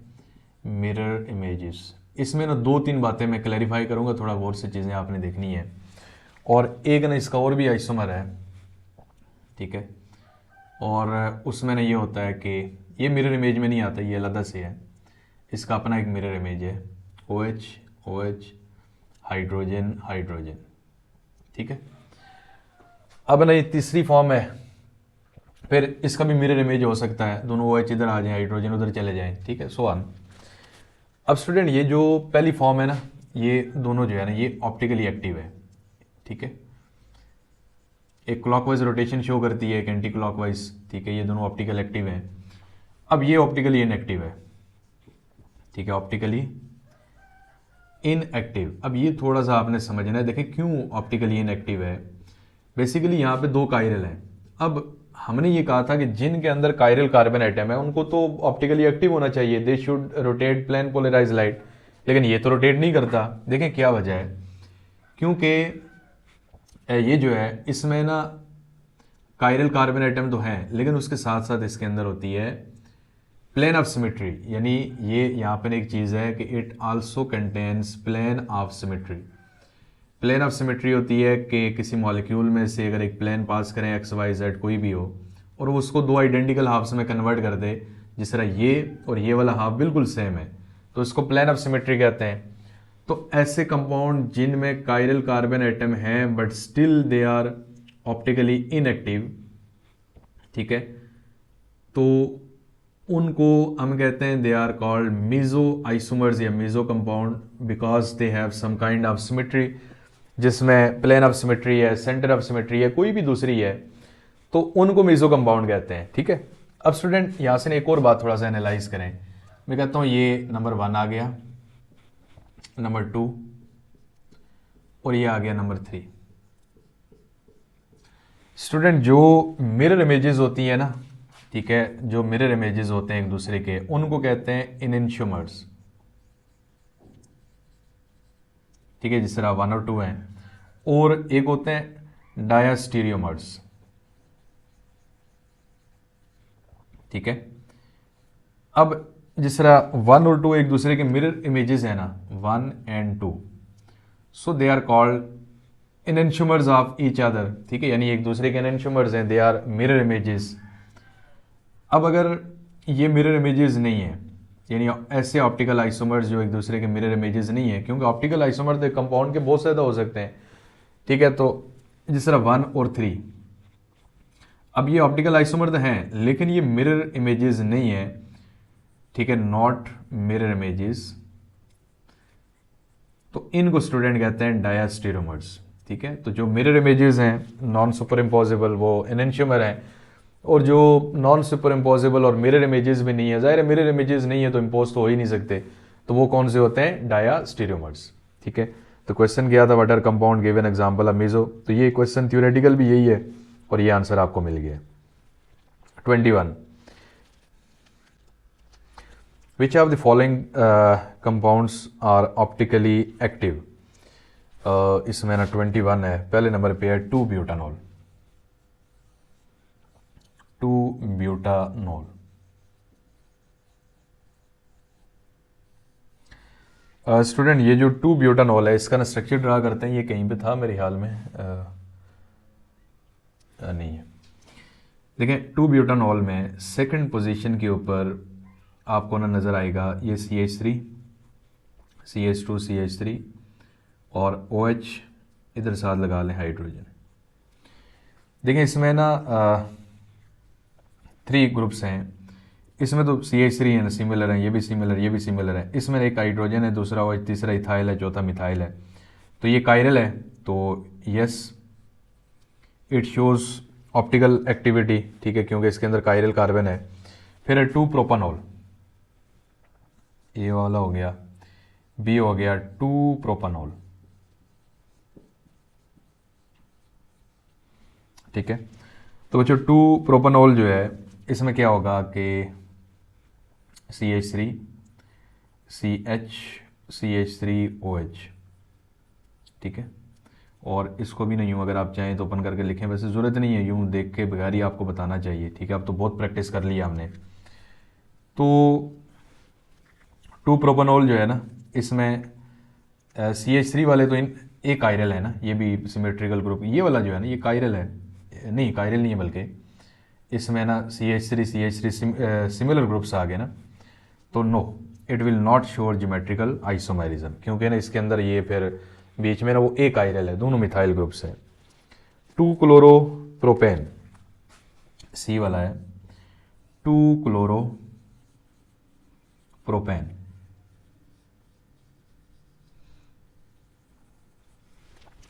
मिरर इमेजेस। इसमें ना 2-3 बातें मैं क्लैरिफाई करूँगा, थोड़ा गौर से चीज़ें आपने देखनी है। और एक ना इसका और भी आइसोमर है, ठीक है। और उसमें ना ये होता है कि ये मिरर इमेज में नहीं आता, ये अलग से है, इसका अपना एक मिरर इमेज है OH OH हाइड्रोजन हाइड्रोजन, ठीक है। अब ना ये तीसरी फॉर्म है, फिर इसका भी मिरर इमेज हो सकता है, दोनों OH इधर आ जाए, हाइड्रोजन उधर चले जाएं, ठीक है, सो ऑन। अब स्टूडेंट, ये जो पहली फॉर्म है ना, ये दोनों जो है ना ये ऑप्टिकली एक्टिव है, ठीक है। एक क्लॉकवाइज रोटेशन शो करती है, एक एंटी क्लॉकवाइज, ठीक है। ये दोनों ऑप्टिकल एक्टिव हैं। अब ये ऑप्टिकली इनएक्टिव है, ठीक है, ऑप्टिकली इनएक्टिव। अब ये थोड़ा सा आपने समझना है, देखें क्यों ऑप्टिकली इनएक्टिव है। बेसिकली यहाँ पे 2 कायरल हैं। अब हमने ये कहा था कि जिनके अंदर कायरल कार्बन आइटम है उनको तो ऑप्टिकली एक्टिव होना चाहिए, they should rotate plane polarise light, लेकिन ये तो रोटेट नहीं करता। देखें क्या वजह है, क्योंकि ये जो है इसमें ना कायरल कार्बन आइटम तो हैं, लेकिन उसके साथ साथ इसके अंदर होती है प्लेन ऑफ सिमेट्री, यानी ये यहाँ पर एक चीज़ है कि it also contains plane of symmetry. Plane of symmetry होती है कि किसी मॉलिक्यूल में से अगर एक प्लेन पास करें XYZ कोई भी हो, और वो उसको 2 आइडेंटिकल हाफ्स में कन्वर्ट कर दे, जिस तरह ये और ये वाला हाफ बिल्कुल सेम है, तो इसको प्लेन ऑफ सिमेट्री कहते हैं। तो ऐसे कंपाउंड जिनमें कायरल कार्बन आइटम हैं but still they are optically inactive, ठीक है, तो उनको हम कहते हैं they are called meso isomers या meso compound, because they have some kind of symmetry, जिसमें प्लेन ऑफ सिमेट्री है, सेंटर ऑफ सिमेट्री है, कोई भी दूसरी है, तो उनको मीजो कंपाउंड कहते हैं, ठीक है। अब स्टूडेंट, यहाँ से एक और बात थोड़ा सा एनालाइज करें। मैं कहता हूँ ये नंबर 1 आ गया, नंबर 2, और ये आ गया नंबर 3। स्टूडेंट, जो मिरर इमेजेस होती है ना, ठीक है, जो मिरर इमेजेस होते हैं एक दूसरे के, उनको कहते हैं इनेंशियोमर्स, ठीक है, जिस तरह 1 और 2 हैं। और एक होते हैं डायास्टीरियोमर्स, ठीक है। अब जिस तरह 1 और 2 एक दूसरे के मिरर इमेजेस है ना, 1 and 2, so they are called enantiomers of each other, ठीक है, यानी एक दूसरे के इनेंशियोमर्स हैं, दे आर मिरर इमेजेस। अब अगर ये मिरर इमेजेस नहीं है, यानी ऐसे ऑप्टिकल आइसोमर्स जो एक दूसरे के मिरर इमेजेस नहीं है, क्योंकि ऑप्टिकल आइसोमर तो कंपाउंड के बहुत ज़्यादा हो सकते हैं, ठीक है। तो जिस तरह 1 और 3, अब ये ऑप्टिकल आइसोमर तो हैं, लेकिन ये मिरर इमेजेस नहीं है, ठीक है, नॉट मिरर इमेजेस, तो इनको स्टूडेंट कहते हैं डायास्टेरोमर्स। ठीक है, तो जो मिरर इमेजेस हैं नॉन सुपर इम्पोजिबल वो एनेंशियोमर हैं, और जो नॉन सुपर इम्पोजिबल और मिरर इमेजेस भी नहीं है, जाहिर है मिरर इमेजेस नहीं है तो इम्पोज तो हो ही नहीं सकते, तो वो कौन से होते हैं, डायास्टेरोमर्स। ठीक है, तो क्वेश्चन किया था what are compound give an example of meso, तो ये क्वेश्चन थ्योरेटिकल भी यही है और ये आंसर आपको मिल गया। 21 which of the following compounds are optically active, इसमें ना 21 है, पहले नंबर पे है 2 ब्यूटानॉल। 2 ब्यूटानॉल, स्टूडेंट ये जो 2 ब्यूटानॉल है इसका ना स्ट्रक्चर ड्रा करते हैं, ये कहीं पे था मेरे ख्याल में, नहीं है। देखें 2 ब्यूटानॉल में सेकंड पोजीशन के ऊपर आपको ना नज़र आएगा ये CH3, CH2, CH3 और OH इधर साथ लगा लें हाइड्रोजन। देखें इसमें ना 3 ग्रुप्स हैं, इसमें तो CH3 है, सिमिलर है, ये भी सिमिलर, ये भी सिमिलर है। इसमें एक हाइड्रोजन है, दूसरा OH, तीसरा इथाइल है, चौथा मिथाइल है, तो ये कायरल है, तो yes it shows optical activity. ठीक है, क्योंकि इसके अंदर कायरल कार्बन है। फिर है 2 प्रोपानॉल, ए वाला हो गया, बी हो गया 2 प्रोपानॉल। ठीक है, तो जो 2 प्रोपानॉल जो है इसमें क्या होगा कि CH3 CH CH3 OH। ठीक है, और इसको भी नहीं यूँ अगर आप चाहें तो ओपन करके लिखें, वैसे ज़रूरत नहीं है, यूँ देख के बगैर ही आपको बताना चाहिए। ठीक है, अब तो बहुत प्रैक्टिस कर लिया हमने। तो 2 प्रोपानॉल जो है ना इसमें CH3 वाले तो एक कायरल है ना, ये भी सिमेट्रिकल ग्रुप, ये वाला जो है ना ये कायरल है, नहीं कायरल नहीं है, बल्कि इसमें ना CH3 CH3 सिमिलर ग्रुप्स आ गए ना, तो no it will not show geometrical isomerism, क्योंकि ना इसके अंदर ये फिर बीच में ना वो एक आयरल है, दोनों मिथाइल ग्रुप्स हैं। 2 क्लोरोप्रोपेन, सी वाला है 2 क्लोरोप्रोपेन।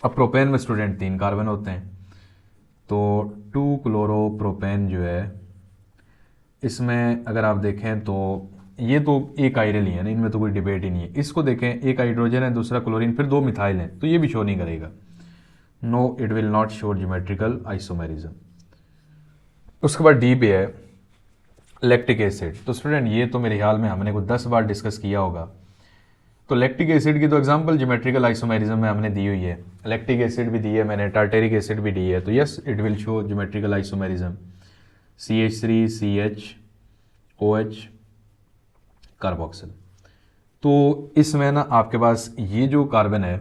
अब प्रोपेन में स्टूडेंट 3 कार्बन होते हैं, तो 2 क्लोरोप्रोपेन जो है इसमें अगर आप देखें तो ये तो एक आयरल ही है ना, इनमें तो कोई डिबेट ही नहीं है। इसको देखें, एक हाइड्रोजन है, दूसरा क्लोरीन, फिर 2 मिथाइल हैं, तो ये भी शो नहीं करेगा, no it will not show geometrical isomerism. उसके बाद डी पे है लैक्टिक एसिड। तो स्टूडेंट ये तो मेरे ख्याल में हमने को 10 बार डिस्कस किया होगा। तो लैक्टिक एसिड की तो एग्जांपल ज्योमेट्रिकल आइसोमेरिज्म में हमने दी हुई है, लैक्टिक एसिड भी दी है मैंने, टार्टेरिक एसिड भी दी है, तो yes it will show geometrical isomerism. CH3 CH OH carboxyl. तो इसमें ना आपके पास ये जो कार्बन है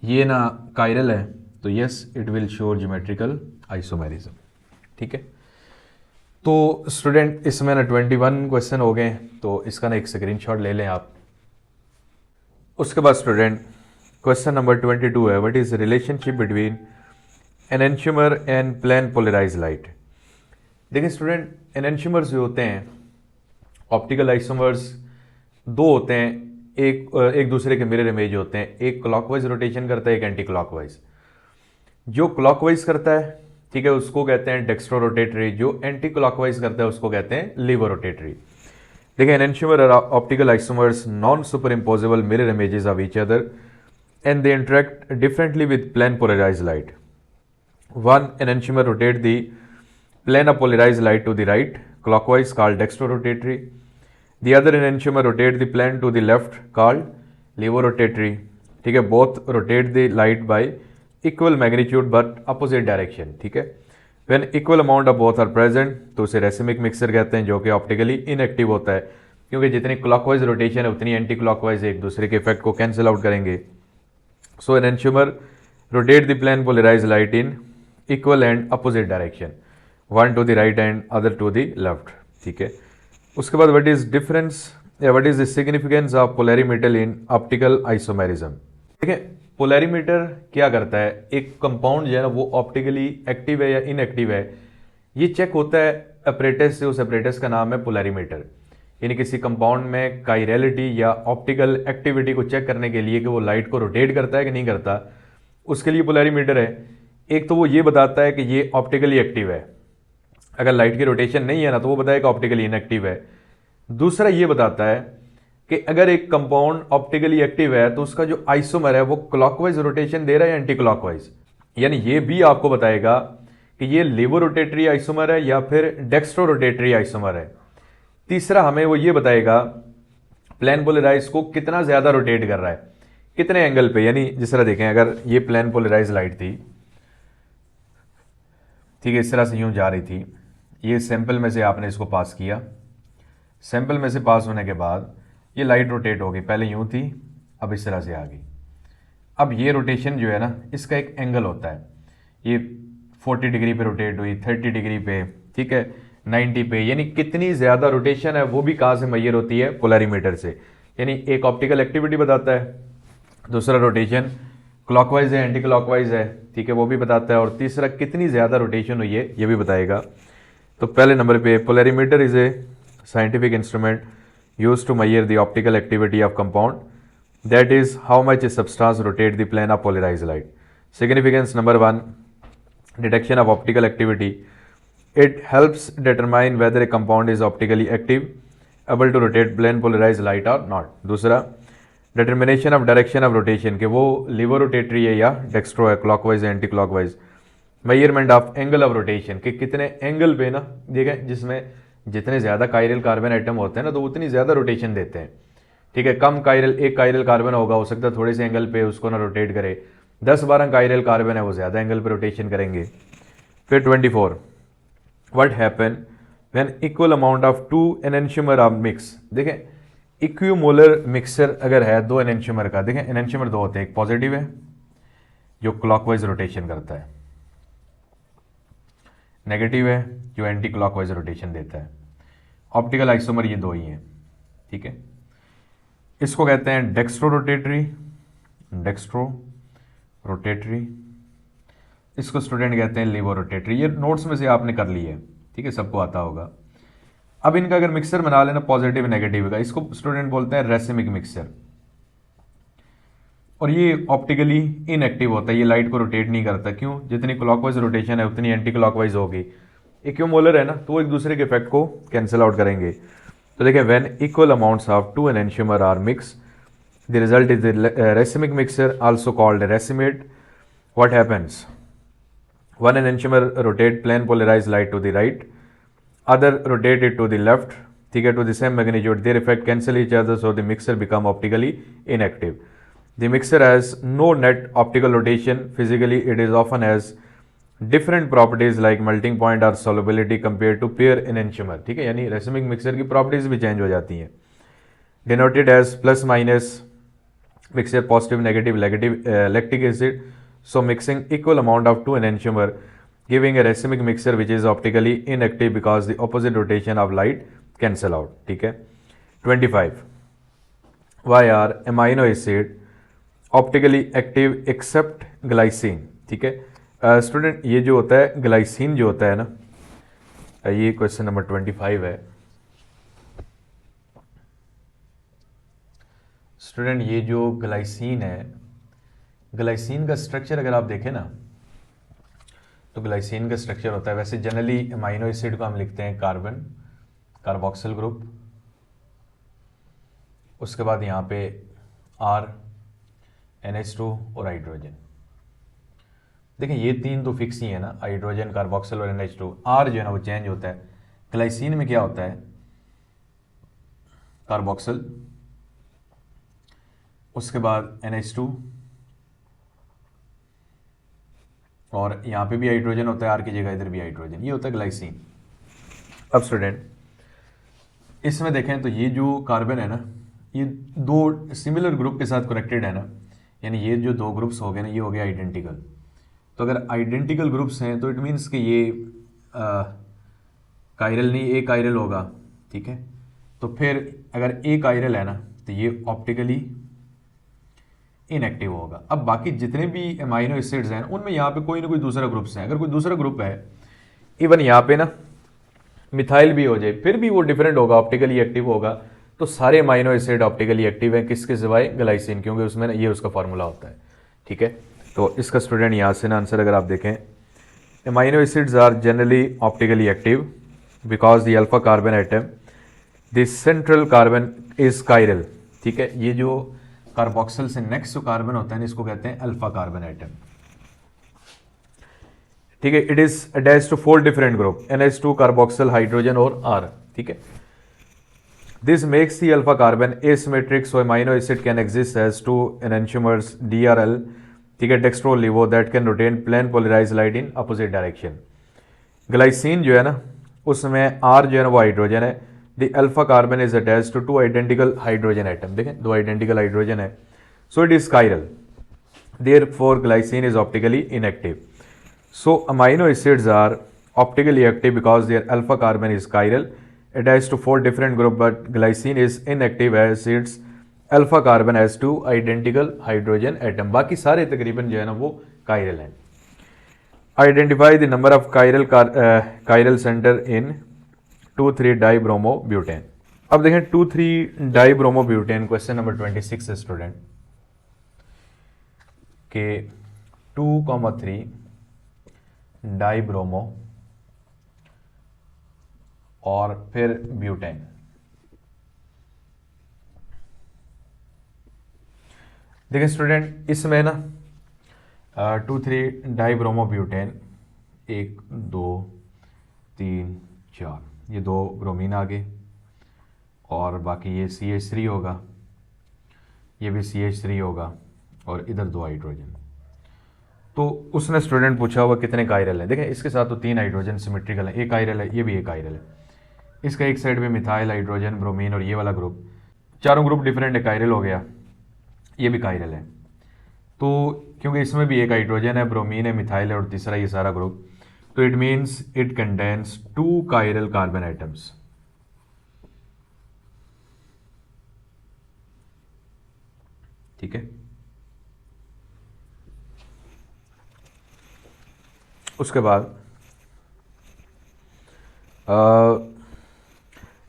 ये ना कायरल है, तो yes it will show geometrical isomerism. ठीक है, तो स्टूडेंट इसमें ना 21 क्वेश्चन हो गए, तो इसका ना एक स्क्रीनशॉट ले लें आप। उसके बाद स्टूडेंट क्वेश्चन नंबर 22 है, what is relationship between enantiomer and plane polarise light. देखिए स्टूडेंट एनेंशियोमर्स जो होते हैं ऑप्टिकल आइसोमर्स 2 होते हैं, एक दूसरे के मिरर इमेज होते हैं, एक क्लॉकवाइज रोटेशन करता है, एक एंटी क्लॉकवाइज। जो क्लॉकवाइज करता है ठीक है उसको कहते हैं डेक्स्ट्रो रोटेटरी, जो एंटी क्लॉकवाइज करता है उसको कहते हैं लीवो रोटेटरी। देखिए enantiomer are optical isomers non superimposable mirror images of each other and they interact differently with plane polarized light. One enantiomer rotate the plane of polarized light to the right clockwise called dextrorotatory. The other enantiomer rotate the plane to the left called levorotatory. ठीक है, both rotate the light by equal magnitude but opposite direction. ठीक है, when equal amount of both are present तो उसे racemic mixture कहते हैं, जो कि ऑप्टिकली इनएक्टिव होता है, क्योंकि जितनी क्लॉकवाइज रोटेशन है उतनी एंटी क्लॉकवाइज एक दूसरे के इफेक्ट को कैंसिल आउट करेंगे। So an enantiomer rotate the plane polarized light in equal and opposite direction, one to the right and other to the left. ठीक है, उसके बाद what is difference या what is the significance of polarimeter in optical isomerism। देखिए polarimeter क्या करता है, एक कंपाउंड जो है ना वो ऑप्टिकली एक्टिव है या इनएक्टिव है, ये चेक होता है अपरेटस से, उस अपरेटस का नाम है पोलैरीमीटर। यानी किसी कंपाउंड में कायरलिटी या ऑप्टिकल एक्टिविटी को चेक करने के लिए कि वो लाइट को रोटेट करता है कि नहीं करता, उसके लिए पोलैरिमीटर है। एक तो वो ये बताता है कि ये ऑप्टिकली एक्टिव है, अगर लाइट की रोटेशन नहीं है ना तो वो बताएगा ऑप्टिकली इनएक्टिव है। दूसरा ये बताता है कि अगर एक कंपाउंड ऑप्टिकली एक्टिव है तो उसका जो आइसोमर है वो क्लॉकवाइज रोटेशन दे रहा है या एंटी क्लॉकवाइज, यानी ये भी आपको बताएगा कि ये लेवो रोटेटरी आइसोमर है या फिर डेक्स्ट्रो रोटेटरी आइसोमर है। तीसरा हमें वो ये बताएगा प्लेन पोलराइज को कितना ज्यादा रोटेट कर रहा है, कितने एंगल पे, यानी जिस तरह देखें अगर ये प्लेन पोलराइज लाइट थी, ठीक है, इस तरह से यूं जा रही थी, ये सैंपल में से आपने इसको पास किया, सैंपल में से पास होने के बाद ये लाइट रोटेट हो गई, पहले यूं थी अब इस तरह से आ गई। अब ये रोटेशन जो है ना इसका एक एंगल होता है, ये 40 डिग्री पे रोटेट हुई, 30 डिग्री पे, ठीक है, 90 पे, यानी कितनी ज़्यादा रोटेशन है वो भी कहाँ से मैयर होती है, पोलैरिमीटर से। यानी एक ऑप्टिकल एक्टिविटी बताता है, दूसरा रोटेशन क्लॉकवाइज है एंटी क्लॉकवाइज है, ठीक है, वो भी बताता है, और तीसरा कितनी ज़्यादा रोटेशन हुई है ये भी बताएगा। तो पहले नंबर पे polarimeter is a scientific instrument used to measure the optical activity of compound, that is how much a substance rotate the plane of polarized light. Significance number 1, detection of optical activity. It helps determine whether a compound is optically active, able to rotate plane polarized light or not. दूसरा, determination of direction of rotation, कि वो levo rotatory है या dextro है, clockwise है anti clockwise. Measurement of angle of rotation, कि कितने angle पे ना देखें, जिसमें जितने ज़्यादा कायरल कार्बन आइटम होते हैं ना तो उतनी ज़्यादा रोटेशन देते हैं, ठीक है। कम कायरल, एक कायरल कार्बन होगा, हो सकता है थोड़े से एंगल पे उसको ना रोटेट करे, 10-12 कायरल कार्बन है वो ज़्यादा एंगल पे रोटेशन करेंगे। फिर 24, what happen when equal amount of 2 enantiomer are mix. देखें इक्विमोलर मिक्सचर अगर है 2 एनेंशियोमर का, देखें एनेंशियोमर 2 होते हैं, एक पॉजिटिव है जो क्लॉकवाइज रोटेशन करता है, नेगेटिव है जो एंटी क्लॉकवाइज रोटेशन देता है। ऑप्टिकल आइसोमर ये 2 ही हैं, ठीक है। इसको कहते हैं डेक्स्ट्रो रोटेटरी, डेक्स्ट्रो रोटेटरी, इसको स्टूडेंट कहते हैं लेवो रोटेटरी। ये नोट्स में से आपने कर ली है, ठीक है, सबको आता होगा। अब इनका अगर मिक्सर बना लेना पॉजिटिव नेगेटिव का, इसको स्टूडेंट बोलते हैं रेसिमिक मिक्सचर, और ये ऑप्टिकली इनएक्टिव होता है, ये लाइट को रोटेट नहीं करता। क्यों? जितनी क्लॉकवाइज रोटेशन है उतनी एंटी क्लॉकवाइज होगी। इक्विमोलर है ना तो वो एक दूसरे के इफेक्ट को कैंसिल आउट करेंगे। तो देखिए when equal amounts of 2 enantiomer are mix the result is the racemic mixture, also called racemate. What happens, 1 enantiomer rotate plane polarise light to the right, other rotate it to the left, ठीक है, to the same magnitude, their effect cancel each other, so the mixer become optically inactive. The mixer has no net optical rotation. Physically, it is often has different properties like melting point or solubility compared to pure enantiomer, ठीक है, यानी racemic mixer की properties भी change हो जाती हैं। Denoted as plus minus mixture, positive, negative, lactic acid. So mixing equal amount of 2 enantiomer, giving a racemic mixture which is optically inactive because the opposite rotation of light cancel out, ठीक है। 25, why are amino acid optically active except glycine, ठीक है। Student ये जो होता है glycine जो होता है ना, ये क्वेश्चन नंबर 25 है स्टूडेंट। ये जो ग्लाइसिन है, ग्लाइसिन का स्ट्रक्चर अगर आप देखें ना तो ग्लाइसिन का स्ट्रक्चर होता है, वैसे जनरली अमाइनो एसिड को हम लिखते हैं कार्बन, कार्बोक्सिल ग्रुप, उसके बाद यहाँ पे R, NH2 और हाइड्रोजन। देखिए ये 3 तो फिक्स ही है ना, हाइड्रोजन, कार्बोक्सिल और NH2। R जो है ना वो चेंज होता है। ग्लाइसिन में क्या होता है, कार्बोक्सिल, उसके बाद NH2, और यहाँ पे भी हाइड्रोजन होता है, R की जगह इधर भी हाइड्रोजन, ये होता है ग्लाइसिन। अब स्टूडेंट इसमें देखें तो ये जो कार्बन है ना ये 2 सिमिलर ग्रुप के साथ कनेक्टेड है ना, यानी ये जो 2 ग्रुप्स हो गए ना ये हो गया आइडेंटिकल। तो अगर आइडेंटिकल ग्रुप्स हैं तो इट मीन्स कि ये कायरल नहीं, एक कायरल होगा, ठीक है। तो फिर अगर एक कायरल है ना तो ये ऑप्टिकली इनएक्टिव होगा। अब बाकी जितने भी अमाइनो एसिड्स हैं उनमें यहाँ पे कोई ना कोई दूसरा ग्रुप्स है। अगर कोई दूसरा ग्रुप है, इवन यहाँ पे ना मिथाइल भी हो जाए, फिर भी वो डिफरेंट होगा, ऑप्टिकली एक्टिव होगा। तो सारे अमाइनो एसिड ऑप्टिकली एक्टिव है, किसके सिवाय? ग्लाइसिन, क्योंकि उसमें ना ये उसका फार्मूला होता है। ठीक है, तो इसका स्टूडेंट यहाँ से ना आंसर अगर आप देखें, amino acids are generally optically active because the alpha carbon atom the central carbon is chiral. ठीक है, ये जो कार्बोक्सिल से नेक्स्ट जो कार्बन होता है इसको कहते हैं अल्फा कार्बन एटम। ठीक है, it is attached to 4 different group, NH2 carboxyl hydrogen और R। ठीक है, this makes the alpha carbon asymmetric, so amino acid can exist as 2 enantiomers DRL। ठीक है, dextro levo that can retain plane polarise light in opposite direction. Glycine जो है ना उसमें R जो है ना वो हाइड्रोजन है, the alpha carbon is attached to 2 identical hydrogen atom. देखें 2 आइडेंटिकल हाइड्रोजन है, so it is chiral, therefore glycine is optically inactive. So amino acids are optically active because their alpha carbon is chiral, attached to 4 different group, but glycine is inactive as its alpha carbon has 2 identical hydrogen atom। बाकी सारे तकरीबन जो है ना वो chiral हैं। Identify the number of chiral center in 2,3-dibromobutane। अब देखें 2,3-dibromobutane, क्वेश्चन नंबर 26 है स्टूडेंट के 2,3 डाइब्रोमो और फिर ब्यूटेन। देखिए स्टूडेंट, इसमें ना 2,3 डाइब्रोमो ब्यूटेन, 1 2 3 4, ये 2 ब्रोमीन आ गए और बाकी ये CH3 होगा, ये भी CH3 होगा और इधर 2 हाइड्रोजन। तो उसने स्टूडेंट पूछा हुआ कितने कायरल है। देखें इसके साथ तो 3 हाइड्रोजन सिमेट्रिकल है, एक कायरल है, ये भी एक कायरल है। इसका एक साइड में मिथाइल, हाइड्रोजन, ब्रोमीन और ये वाला ग्रुप, चारों ग्रुप डिफरेंट है, कायरल हो गया, ये भी कायरल है। तो क्योंकि इसमें भी एक हाइड्रोजन है, ब्रोमीन है, मिथाइल है और तीसरा ये सारा ग्रुप, तो it means it contains 2 chiral carbon atoms. ठीक है, उसके बाद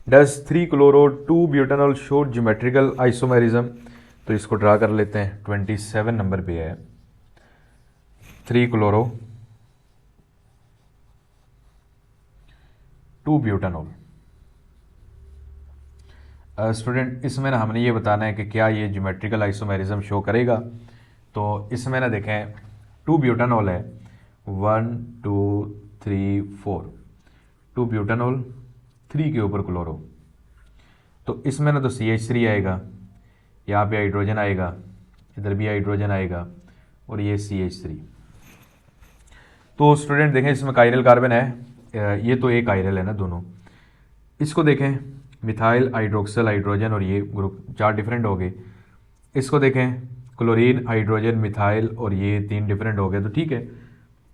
does 3-chloro-2-butanol show geometrical isomerism. तो इसको ड्रा कर लेते हैं, 27 नंबर पे है 3-chloro-2-butanol। स्टूडेंट इसमें ना हमने ये बताना है कि क्या ये ज्योमेट्रिकल आइसोमेरिज्म शो करेगा। तो इसमें ना देखें 2-butanol है, 1 2 3 4, 2-butanol, 3 के ऊपर क्लोरो, तो इसमें ना तो CH3 आएगा, यहाँ पे हाइड्रोजन आएगा, इधर भी हाइड्रोजन आएगा और ये CH3। तो स्टूडेंट देखें इसमें कायरल कार्बन है, ये तो एक कायरल है ना दोनों। इसको देखें मिथाइल, हाइड्रोक्सिल, हाइड्रोजन और ये ग्रुप 4 डिफरेंट हो गए। इसको देखें क्लोरीन, हाइड्रोजन, मिथाइल और ये 3 डिफरेंट हो गए। तो ठीक है,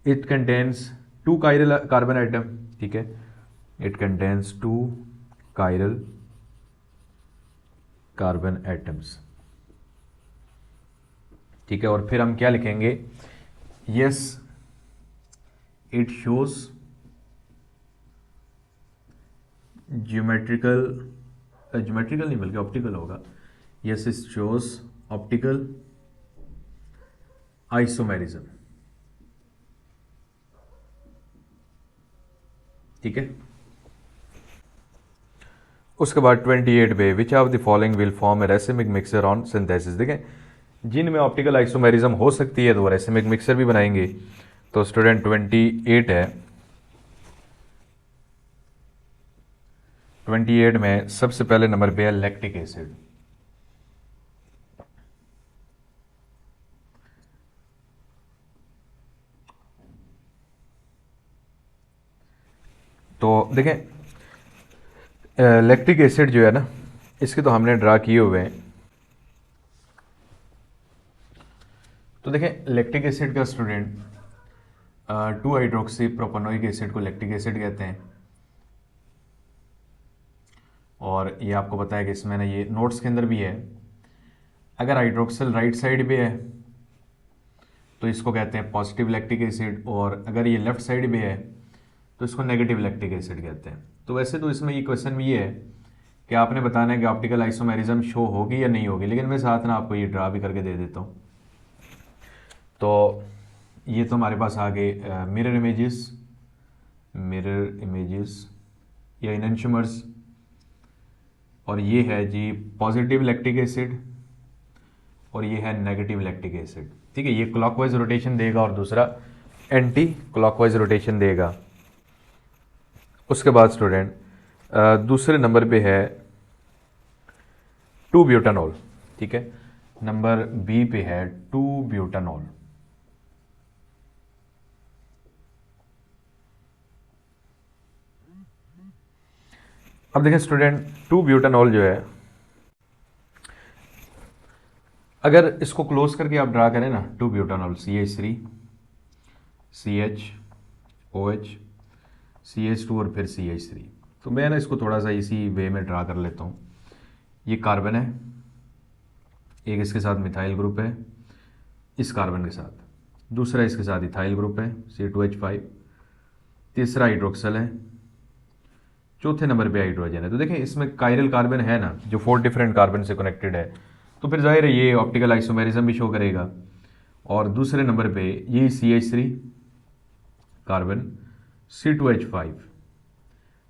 it contains 2 chiral carbon atom. ठीक है, it contains 2 chiral carbon atoms. ठीक है, और फिर हम क्या लिखेंगे, यस इट शोज ज्योमेट्रिकल नहीं बल्कि ऑप्टिकल होगा, yes it shows optical isomerism. ठीक है, उसके बाद 28 पे विच of the following will form A racemic mixer on synthesis. देखें जिनमें ऑप्टिकल आइसोमेरिज्म हो सकती है तो वो रेसिमिक मिक्सर भी बनाएंगे। तो स्टूडेंट 28 है, 28 में सबसे पहले नंबर पे है लैक्टिक एसिड। तो देखें लैक्टिक एसिड जो है ना इसके तो हमने ड्रा किए हुए हैं। तो देखें लैक्टिक एसिड का स्टूडेंट 2 हाइड्रोक्सी प्रोपेनोइक एसिड को लैक्टिक एसिड कहते हैं। और ये आपको पता है कि इसमें ना ये नोट्स के अंदर भी है, अगर हाइड्रोक्सिल राइट साइड पे है तो इसको कहते हैं पॉजिटिव लैक्टिक एसिड, और अगर ये लेफ्ट साइड पे है तो इसको नेगेटिव लैक्टिक एसिड कहते हैं। तो वैसे तो इसमें ये क्वेश्चन में ये है कि आपने बताना है कि ऑप्टिकल आइसोमेरिज्म शो होगी या नहीं होगी, लेकिन मैं साथ ना आपको ये ड्रा भी करके दे देता हूँ। तो ये तो हमारे पास आ गए मिरर इमेजेस या इनएंशियोमर्स, और ये है जी पॉजिटिव लैक्टिक एसिड और ये है नेगेटिव लैक्टिक एसिड। ठीक है, ये क्लॉकवाइज रोटेशन देगा और दूसरा एंटी क्लॉकवाइज रोटेशन देगा। उसके बाद स्टूडेंट दूसरे नंबर पे है 2-ब्यूटानॉल। ठीक है, नंबर बी पे है 2-ब्यूटानॉल। अब देखें स्टूडेंट, 2-ब्यूटानॉल जो है, अगर इसको क्लोज करके आप ड्रा करें ना, 2-ब्यूटानॉल CH3 CH OH CH2 और फिर CH3, तो मैं ना इसको थोड़ा सा इसी वे में ड्रा कर लेता हूँ। ये कार्बन है, एक इसके साथ मिथाइल ग्रुप है इस कार्बन के साथ, दूसरा इसके साथ इथाइल ग्रुप है C2H5, तीसरा हाइड्रोक्सल है, चौथे नंबर पे हाइड्रोजन है। तो देखें इसमें कायरल कार्बन है ना, जो 4 डिफरेंट कार्बन से कनेक्टेड है, तो फिर जाहिर है ये ऑप्टिकल आइसोमेरिज्म भी शो करेगा। और दूसरे नंबर पे ये CH3 कार्बन, C2H5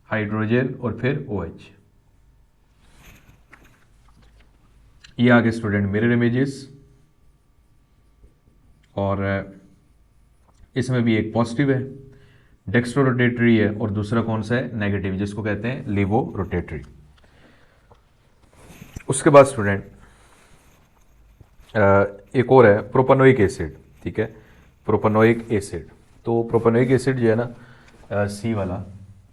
हाइड्रोजन और फिर OH। ये आगे स्टूडेंट मिरर इमेजेस, और इसमें भी एक पॉजिटिव है डेक्स्ट्रो रोटेटरी है और दूसरा कौन सा है, नेगेटिव, जिसको कहते हैं लीवो रोटेटरी। उसके बाद स्टूडेंट एक और है प्रोपेनोइक एसिड। ठीक है, प्रोपेनोइक एसिड। तो प्रोपेनोइक एसिड जो है ना सी वाला,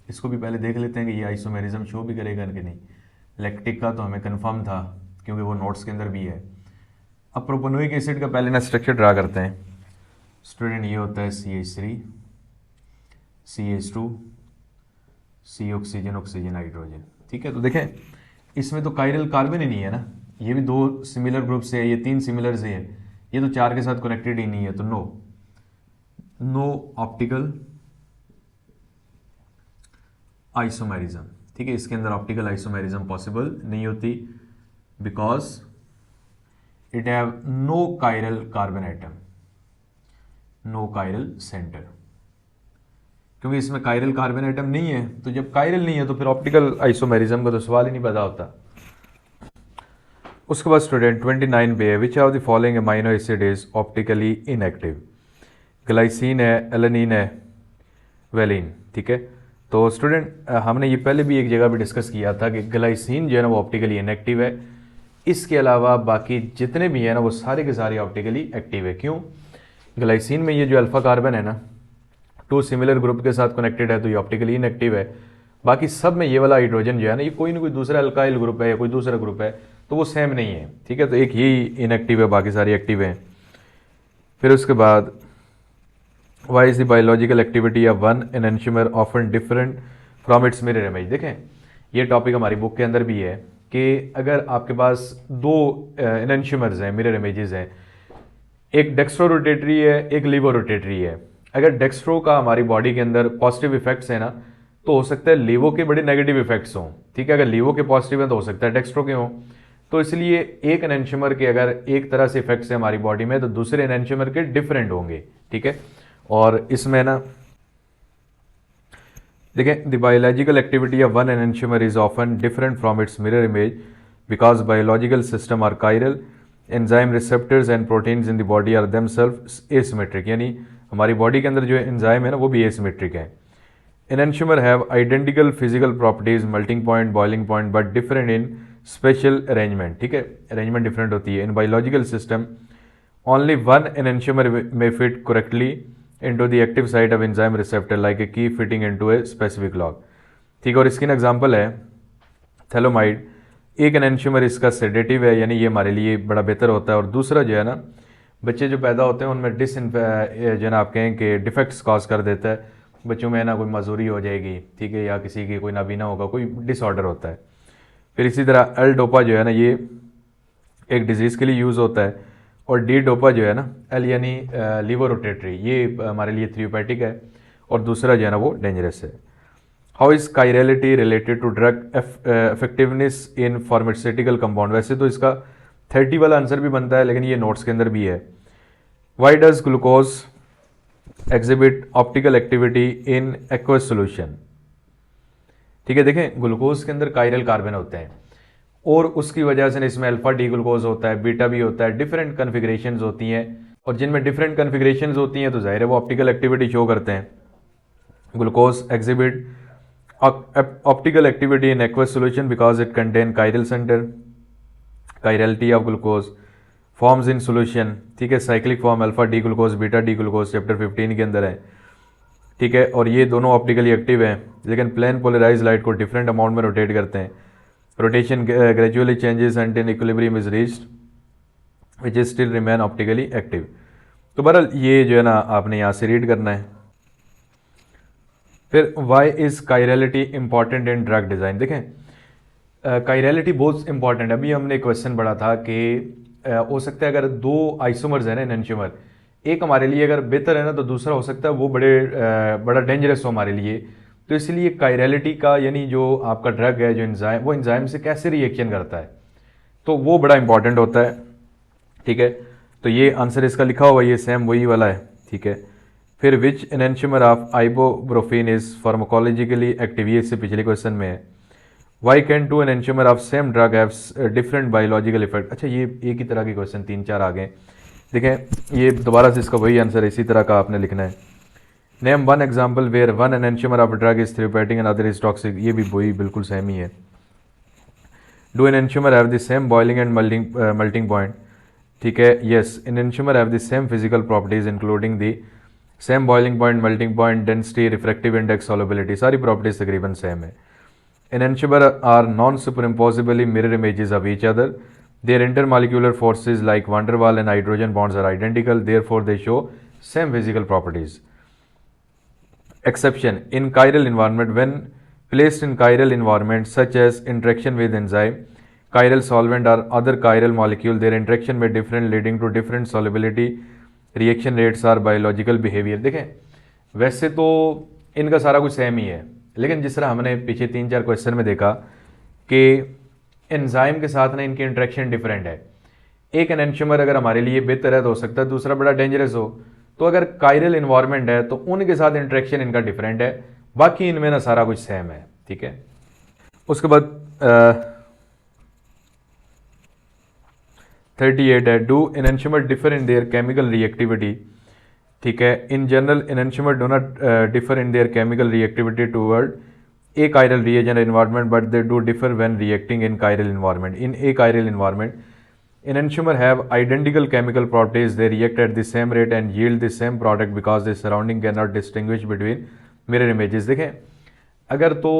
इसको भी पहले देख लेते हैं कि ये आइसोमेरिज्म शो भी करेगा कि नहीं। लैक्टिक का तो हमें कंफर्म था क्योंकि वो नोट्स के अंदर भी है। अब प्रोपेनोइक एसिड का पहले ना स्ट्रक्चर ड्रा करते हैं स्टूडेंट। ये होता है CH3 CH2 C oxygen oxygen hydrogen. ठीक है, तो देखें इसमें तो कायरल कार्बन ही नहीं है ना, ये भी 2 सिमिलर ग्रुप से है, ये 3 सिमिलर से है, ये तो 4 के साथ कनेक्टेड ही नहीं है, तो नो ऑप्टिकल आइसोमेरिज्म। ठीक है, इसके अंदर ऑप्टिकल आइसोमेरिज्म पॉसिबल नहीं होती because it have no chiral carbon atom, no chiral center. क्योंकि इसमें कायरल कार्बन एटम नहीं है, तो जब कायरल नहीं है तो फिर ऑप्टिकल आइसोमेरिज्म का तो सवाल ही नहीं पैदा होता। उसके बाद स्टूडेंट 29 पे है विच of the following amino acid is optically inactive. Glycine है, एलेनिन है, वेलिन। ठीक है, तो स्टूडेंट हमने ये पहले भी एक जगह पे डिस्कस किया था कि ग्लाइसिन जो है ना वो ऑप्टिकली इनएक्टिव है। इसके अलावा बाकी जितने भी हैं ना वो सारे के सारे ऑप्टिकली एक्टिव है। क्यों? ग्लाइसिन में ये जो अल्फा कार्बन है ना 2 सिमिलर ग्रुप के साथ कनेक्टेड है, तो ये ऑप्टिकली इनएक्टिव है। बाकी सब में ये वाला हाइड्रोजन जो है ना ये कोई ना कोई दूसरा अल्काइल ग्रुप है या कोई दूसरा ग्रुप है, तो वो सेम नहीं है। ठीक है, तो एक यही इनएक्टिव है, बाकी सारी एक्टिव हैं। फिर उसके बाद why is the biological activity of one enantiomer often different from its mirror image. देखें ये टॉपिक हमारी बुक के अंदर भी है कि अगर आपके पास 2 एनेंशियोमर्स हैं, मिरर इमेजेस हैं, एक डेक्स्ट्रो रोटेटरी है, एक लीवो रोटेटरी है। अगर डेक्स्ट्रो का हमारी बॉडी के अंदर पॉजिटिव इफेक्ट्स है ना, तो हो सकता है लीवो के बड़े नेगेटिव इफेक्ट्स हों। ठीक है, अगर लीवो के पॉजिटिव है तो हो सकता है डेक्स्ट्रो के हों। तो इसलिए एक एनेंशियोमर के अगर एक तरह से इफेक्ट्स है हमारी बॉडी में, तो दूसरे एनेंशियोमर के डिफरेंट होंगे। ठीक है, और इसमें ना देखें the biological activity of one enantiomer is often different from its mirror image because biological system are chiral enzyme receptors and proteins in the body are themselves asymmetric. यानी हमारी बॉडी के अंदर जो एंजाइम है ना वो भी एसिमेट्रिक है। Enantiomer have identical physical properties, melting point, boiling point, but different in spatial arrangement. ठीक है, अरेंजमेंट डिफरेंट होती है। In biological system only one enantiomer में fit correctly into the active site of enzyme receptor like a key fitting into a specific lock। ठीक है, और इसकी example है थैलोमाइड। एक एनेंशियोमर इसका सेडेटिव है, यानी ये हमारे लिए बड़ा बेहतर होता है। और दूसरा जो है ना बच्चे जो पैदा होते हैं उनमें जो है ना आप कहें कि डिफेक्ट्स कॉज कर देता है। बच्चों में ना कोई मजूरी हो जाएगी, ठीक है, या किसी की कोई नाबीना होगा, कोई डिसऑर्डर होता है। फिर इसी तरह एल डोपा जो है ना ये एक डिजीज़ के लिए यूज़ होता है। और डी डोपा जो है ना एल यानी लीवो रोटेटरी, ये हमारे लिए थेरेप्यूटिक है। और दूसरा जो है ना वो डेंजरस है। How is chirality related to drug effectiveness in pharmaceutical compound? वैसे तो इसका 30 वाला आंसर भी बनता है, लेकिन ये नोट्स के अंदर भी है। Why does glucose exhibit optical activity in aqueous solution? ठीक है, देखें ग्लूकोज के अंदर कायरल कार्बन होते हैं और उसकी वजह से इसमें अल्फा डी ग्लूकोज होता है, बीटा भी होता है, डिफरेंट कन्फिग्रेशंस होती हैं, और जिनमें डिफरेंट कन्फिग्रेशंस होती हैं तो जाहिर है वो ऑप्टिकल एक्टिविटी शो करते हैं। Glucose exhibit optical activity in aqueous solution because it contain chiral centre. Chirality of glucose forms in solution, ठीक है, cyclic form alpha D glucose beta D glucose chapter 15 के अंदर है, ठीक है, और ये दोनों ऑप्टिकली एक्टिव हैं, लेकिन प्लेन पोलराइज लाइट को डिफरेंट अमाउंट में रोटेट करते हैं। Rotation gradually changes and equilibrium is reached which is still remain optically active. तो बहरहाल ये जो है ना आपने यहाँ से रीड करना है। फिर why is chirality important in drug design? देखें कायरलिटी बहुत इंपॉर्टेंट है। अभी हमने क्वेश्चन पढ़ा था कि हो सकता है अगर दो आइसोमर्स हैं ना एनेंशियोमर, एक हमारे लिए अगर बेहतर है ना तो दूसरा हो सकता है वो बड़ा डेंजरस हो हमारे लिए। तो इसलिए कायरलिटी का यानी जो आपका ड्रग है जो एंजाइम, वो एंजाइम से कैसे रिएक्शन करता है, तो वो बड़ा इंपॉर्टेंट होता है, ठीक है। तो ये आंसर इसका लिखा हुआ ये सेम वही वाला है, ठीक है। फिर which enantiomer of ibuprofen is pharmacologically active, ये इससे पिछले क्वेश्चन में है। Why can two enantiomer of same drug have different biological effect? अच्छा, ये एक ही तरह के क्वेश्चन 3-4 आ गए। देखें ये दोबारा से इसका वही आंसर इसी तरह का आपने लिखना है। Name one example where one enantiomer of drug is therapeutic and other is toxic, ये भी वही बिल्कुल सेम ही है। Do enantiomer have the same boiling and melting point? ठीक है, yes, enantiomer have the same physical properties including the same boiling point, melting point, density, refractive index, solubility, सारी properties तकरीबन सेम है। Enantiomer are non superimposably mirror images of each other, their intermolecular forces like van der Waals and hydrogen bonds are identical, therefore they show same physical properties. Exception: in chiral environment, when placed in chiral environment such as interaction with enzyme, chiral solvent or other chiral molecule, their interaction may different leading to different solubility, reaction rates or biological behavior। देखें वैसे तो इनका सारा कुछ same ही है, लेकिन जिस तरह हमने पीछे 3-4 क्वेश्चन में देखा कि एंजाइम के साथ ना इनकी इंटरेक्शन डिफरेंट है। एक एनेंशियोमर अगर हमारे लिए बेहतर है तो हो सकता है दूसरा बड़ा डेंजरस हो। तो अगर कायरल इन्वायरमेंट है तो उनके साथ इंटरेक्शन इनका डिफरेंट है, बाकी इनमें ना सारा कुछ सेम है, ठीक है। उसके बाद 38 है, do enantiomer differ in their chemical reactivity? ठीक है, in general enantiomer do not differ in their chemical reactivity toward a chiral reagent environment, but they do differ when reacting in chiral environment. In a chiral environment, enantiomer have identical chemical properties. They react at the same rate and yield the same product because the surrounding cannot distinguish between mirror images। देखें अगर तो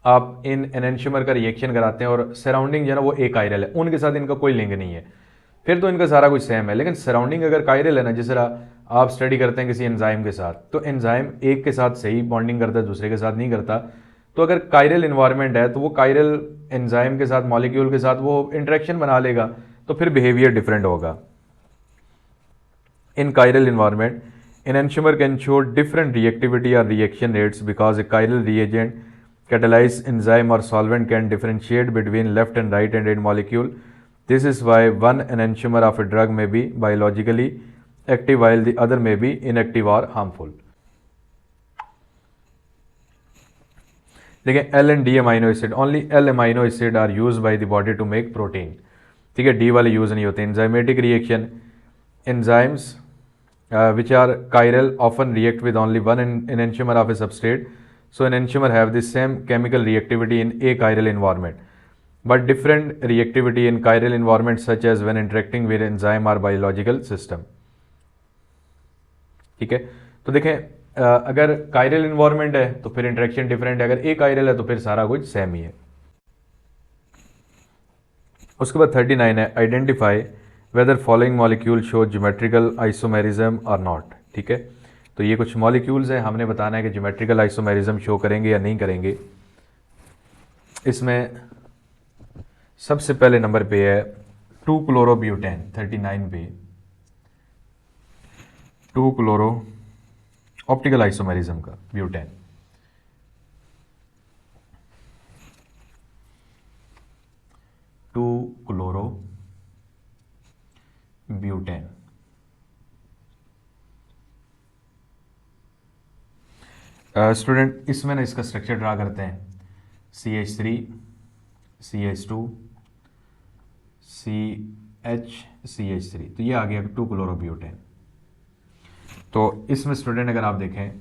आप इन enantiomer का reaction कराते हैं और surrounding जो है ना वो एक कायरल है, उनके साथ इनका कोई लिंक नहीं है, फिर तो इनका सारा कुछ सेम है। लेकिन सराउंडिंग अगर कायरल है ना, जिस तरह आप स्टडी करते हैं किसी एंजाइम के साथ, तो एंजाइम एक के साथ सही बॉन्डिंग करता है, दूसरे के साथ नहीं करता। तो अगर कायरल इन्वायरमेंट है तो वो कायरल एंजाइम के साथ, मॉलिक्यूल के साथ वो इंटरेक्शन बना लेगा, तो फिर बिहेवियर डिफरेंट होगा। In chiral environment enantiomer can show different reactivity और reaction rates because a chiral reagent catalyze enzyme or solvent can differentiate between left and right end molecule. This is why one enantiomer of a drug may be biologically active while the other may be inactive or harmful. देखिए L and D amino acid, only L amino acid are used by the body to make protein, ठीक है, D वाले use नहीं होते। enzymatic reaction, enzymes which are chiral often react with only one enantiomer of a substrate, so enantiomer have the same chemical reactivity in a chiral environment but different reactivity in chiral environment such as when interacting with enzyme or biological system, ठीक है। तो देखें अगर chiral environment है तो फिर interaction different है, अगर ए कायरल है तो फिर सारा कुछ सेम ही है। उसके बाद 39 है, identify whether following molecule show geometrical isomerism और नॉट, ठीक है। तो ये कुछ मॉलिक्यूल्स हैं, हमने बताना है कि ज्योमेट्रिकल आइसोमेरिज्म शो करेंगे या नहीं करेंगे। इसमें सबसे पहले नंबर पे है 2-क्लोरोब्यूटेन, 39 पे 2-क्लोरो ऑप्टिकल आइसोमेरिज्म का butane. Two chloro butane. Student इसमें ना इसका स्ट्रक्चर ड्रा करते हैं, CH3 CH2 CH3, तो ये आ गया 2 क्लोरोब्यूटेन। तो इसमें स्टूडेंट अगर आप देखें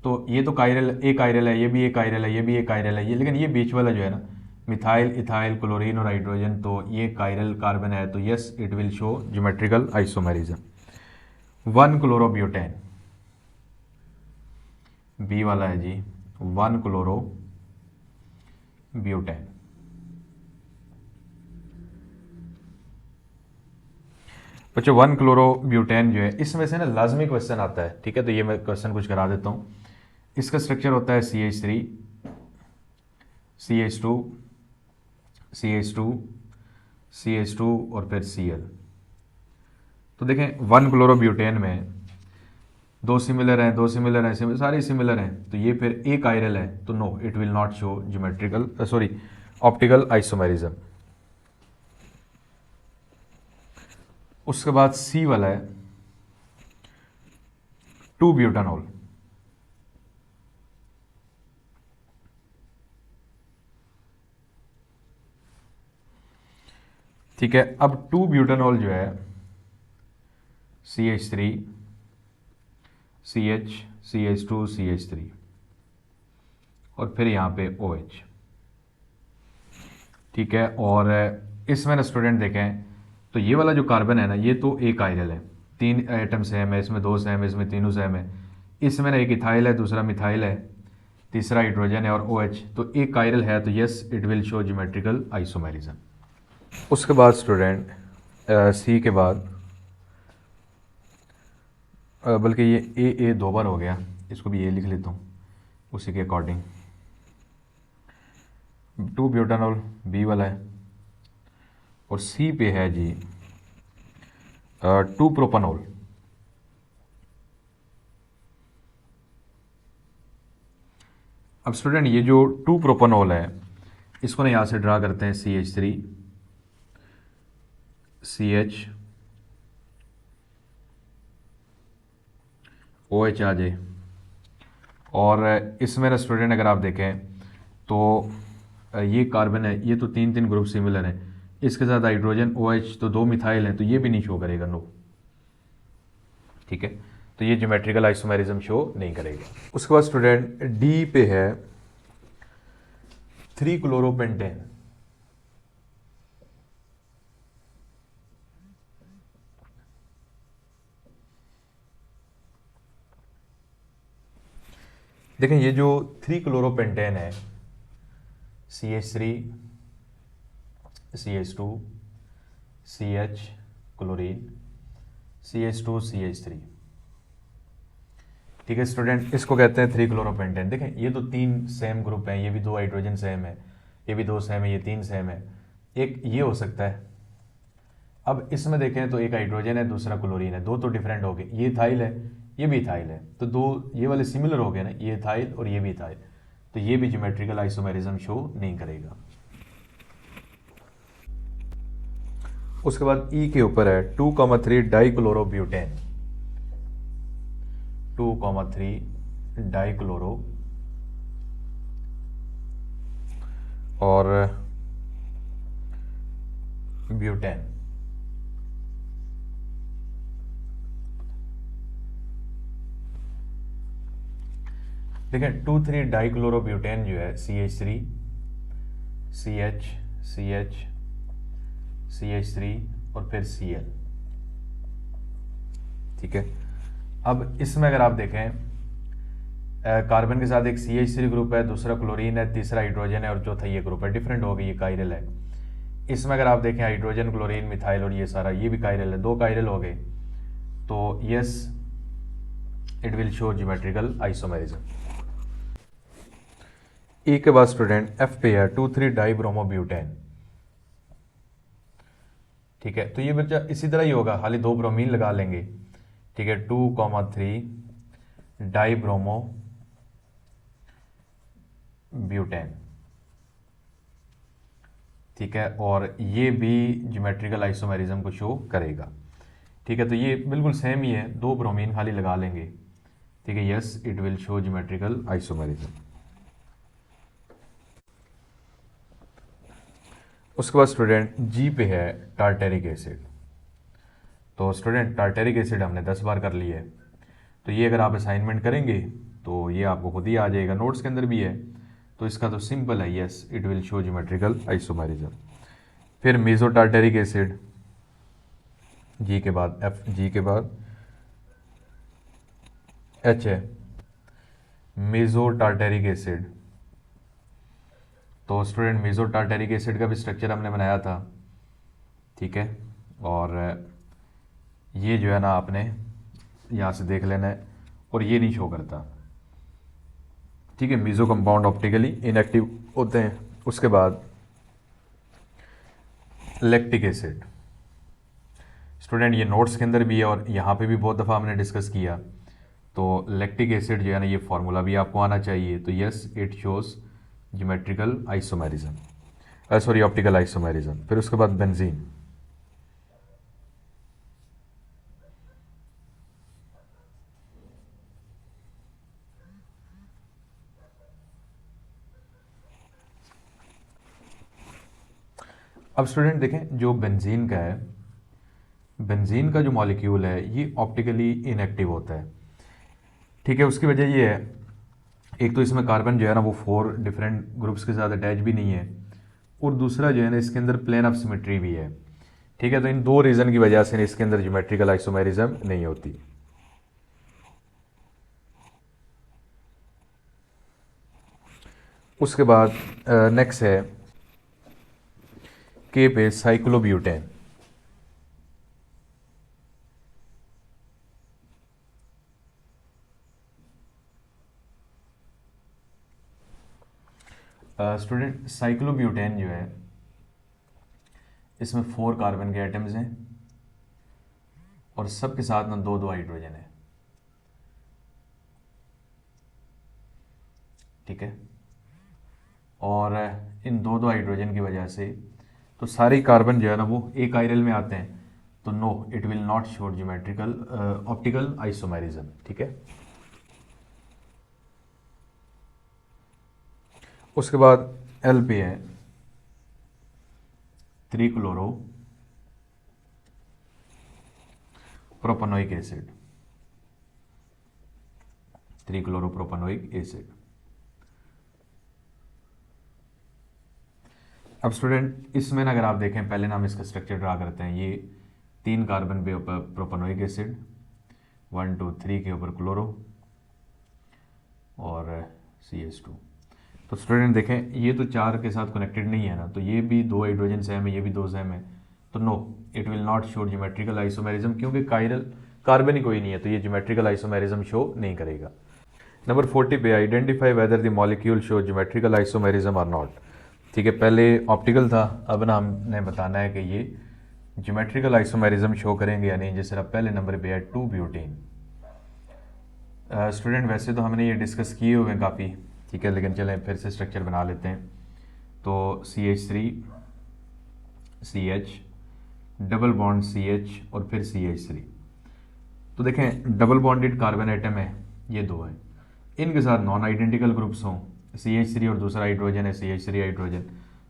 तो ये तो कायरल, एक कायरल है, ये भी एक कायरल है, ये भी एक कायरल है, ये, लेकिन ये बीच वाला जो है ना मिथाइल इथाइल क्लोरीन और हाइड्रोजन, तो ये कायरल कार्बन है, तो yes it will show geometrical isomerism. 1 chlorobutane, B वाला है जी 1 क्लोरोब्यूटेन। बच्चों 1 क्लोरोब्यूटेन जो है इसमें से ना लाजमी क्वेश्चन आता है, ठीक है, तो ये मैं क्वेश्चन कुछ करा देता हूँ। इसका स्ट्रक्चर होता है CH3 CH2 CH2 CH2 और फिर Cl। तो देखें 1 क्लोरोब्यूटेन में दो सिमिलर हैं, दो सिमिलर हैं, सारे सिमिलर हैं, तो ये फिर एक आयरल है, तो no it will not show geometrical sorry optical isomerism. उसके बाद सी वाला है 2 ब्यूटानॉल। ठीक है, अब 2 ब्यूटानॉल जो है CH3 CH CH2 CH3 और फिर यहाँ पे OH। ठीक है, और इसमें ना स्टूडेंट देखें तो ये वाला जो कार्बन है ना ये तो एक आयरल है, 3 एटम सेम है, इसमें 2 सेम है, इसमें तीनों सेम है, इसमें ना एक इथाइल है, दूसरा मिथाइल है, तीसरा हाइड्रोजन है और OH, तो एक आयरल है, तो yes it will show geometrical isomerism. उसके बाद स्टूडेंट सी के बाद बल्कि ये ए 2 बार हो गया, इसको भी ये लिख लेता हूँ उसी के अकॉर्डिंग। 2 ब्यूटानॉल बी वाला है और सी पे है जी 2 प्रोपानॉल। अब स्टूडेंट ये जो 2 प्रोपानॉल है इसको ना यहाँ से ड्रा करते हैं CH3 CH OH आ जाए, और इसमें ना स्टूडेंट अगर आप देखें तो ये कार्बन है, ये तो 3 ग्रुप सिमिलर हैं, इसके साथ हाइड्रोजन OH तो 2 मिथाइल हैं, तो ये भी नहीं शो करेगा, नो। ठीक है, तो ये ज्योमेट्रिकल आइसोमेरिज्म शो नहीं करेगा। उसके बाद स्टूडेंट डी पे है 3 क्लोरोपेंटेन। देखें ये जो 3 क्लोरोपेंटेन है CH3 CH2 CH chlorine CH2 CH3। ठीक है स्टूडेंट, इसको कहते हैं 3 क्लोरोपेंटेन। देखें ये तो 3 सेम ग्रुप हैं, ये भी 2 हाइड्रोजन सेम है, ये भी 2 सेम है, ये 3 सेम है, एक ये हो सकता है। अब इसमें देखें तो एक हाइड्रोजन है, दूसरा क्लोरीन है, 2 तो डिफरेंट हो गए, ये इथाइल है, ये भी इथाइल है, तो 2 ये वाले सिमिलर हो गए ना, ये इथाइल और ये भी इथाइल, तो ये भी ज्योमेट्रिकल आइसोमेरिज्म शो नहीं करेगा। उसके बाद ई के ऊपर है 2,3 डाइक्लोरोब्यूटेन। 2,3 डाइक्लोरो और ब्यूटेन। देखें 2,3 डाइक्लोरोब्यूटेन जो है CH3 CH CH CH3 और फिर Cl। ठीक है, अब इसमें अगर आप देखें कार्बन के साथ एक CH3 ग्रुप है, दूसरा क्लोरीन है, तीसरा हाइड्रोजन है और चौथा ये ग्रुप है, डिफरेंट हो गई, ये कायरल है। इसमें अगर आप देखें हाइड्रोजन क्लोरीन मिथाइल और ये सारा ये भी कायरल है, 2 कायरल हो गए, तो yes it will show geometrical isomerism. A के बाद स्टूडेंट एफ पे है 2,3 डाइब्रोमोब्यूटेन। ठीक है, तो ये बच्चा इसी तरह ही होगा, खाली 2 ब्रोमीन लगा लेंगे। ठीक है, 2,3 डाइब्रोमो ब्यूटेन, ठीक है, और ये भी ज्योमेट्रिकल आइसोमेरिज्म को शो करेगा। ठीक है, तो ये बिल्कुल सेम ही है, 2 ब्रोमीन खाली लगा लेंगे। ठीक है, yes it will show geometrical isomerism. उसके बाद स्टूडेंट जी पे है टार्टेरिक एसिड। तो स्टूडेंट टार्टेरिक एसिड हमने 10 बार कर लिया है, तो ये अगर आप असाइनमेंट करेंगे तो ये आपको खुद ही आ जाएगा, नोट्स के अंदर भी है। तो इसका तो सिंपल है, yes it will show geometrical isomerism. फिर मेसो टार्टेरिक एसिड, जी के बाद एफ, जी के बाद एच है, मेसो टार्टेरिक एसिड। तो स्टूडेंट मेसो टार्टेरिक एसिड का भी स्ट्रक्चर हमने बनाया था। ठीक है, और ये जो है ना आपने यहाँ से देख लेना है, और ये नहीं शो करता। ठीक है, मीजो कंपाउंड ऑप्टिकली इनएक्टिव होते हैं। उसके बाद लैक्टिक एसिड, स्टूडेंट ये नोट्स के अंदर भी है और यहाँ पे भी बहुत दफ़ा हमने डिस्कस किया। तो लैक्टिक एसिड जो है ना, ये फार्मूला भी आपको आना चाहिए। तो yes it shows geometrical isomerism, sorry optical isomerism. फिर उसके बाद बेंजीन, अब स्टूडेंट देखें जो बेंजीन का है, बेंजीन का जो मॉलिक्यूल है ये ऑप्टिकली इनएक्टिव होता है। ठीक है, उसकी वजह ये है, एक तो इसमें कार्बन जो है ना वो 4 डिफरेंट ग्रुप्स के साथ अटैच भी नहीं है, और दूसरा जो है ना इसके अंदर प्लेन ऑफ सिमेट्री भी है। ठीक है, तो इन 2 रीज़न की वजह से इसके अंदर ज्योमेट्रिकल आइसोमेरिज्म नहीं होती। उसके बाद नेक्स्ट है के पे साइक्लोब्यूटेन। स्टूडेंट साइक्लोब्यूटेन जो है इसमें 4 कार्बन के एटम्स हैं और सबके साथ ना 2 हाइड्रोजन है। ठीक है, और इन 2 हाइड्रोजन की वजह से तो सारे कार्बन जो है ना वो एक आयरल में आते हैं। तो no it will not show geometrical optical isomerism. ठीक है, उसके बाद एल पे है 3 chloro propanoic acid, 3 chloro propanoic acid. अब स्टूडेंट इसमें अगर आप देखें, पहले ना हम इसका स्ट्रक्चर ड्रा करते हैं। ये 3 कार्बन पे ऊपर प्रोपेनोइक एसिड, 1 2 3 के ऊपर क्लोरो और CH2। तो स्टूडेंट देखें ये तो 4 के साथ कनेक्टेड नहीं है ना, तो ये भी 2 हाइड्रोजन सेम है, ये भी 2 सेम है। तो no it will not show geometrical isomerism, क्योंकि कार्बन ही कोई नहीं है, तो ये ज्योमेट्रिकल आइसोमेरिज्म शो नहीं करेगा। नंबर 40 पे identify whether the molecule show geometrical isomerism और नॉट। ठीक है, पहले ऑप्टिकल था, अब ना हमने बताना है कि ये ज्योमेट्रिकल आइसोमेरिज्म शो करेंगे या नहीं। जैसे पहले नंबर पे है 2 ब्यूटेन। स्टूडेंट वैसे तो हमने ये डिस्कस किए हुए हैं काफ़ी, ठीक है, लेकिन चलें फिर से स्ट्रक्चर बना लेते हैं। तो CH3 CH double bond CH और फिर CH3। तो देखें डबल बॉन्डेड कार्बन एटम है, ये 2 है, इनके साथ नॉन आइडेंटिकल ग्रुप्स हों, CH3 और दूसरा हाइड्रोजन है CH3 हाइड्रोजन,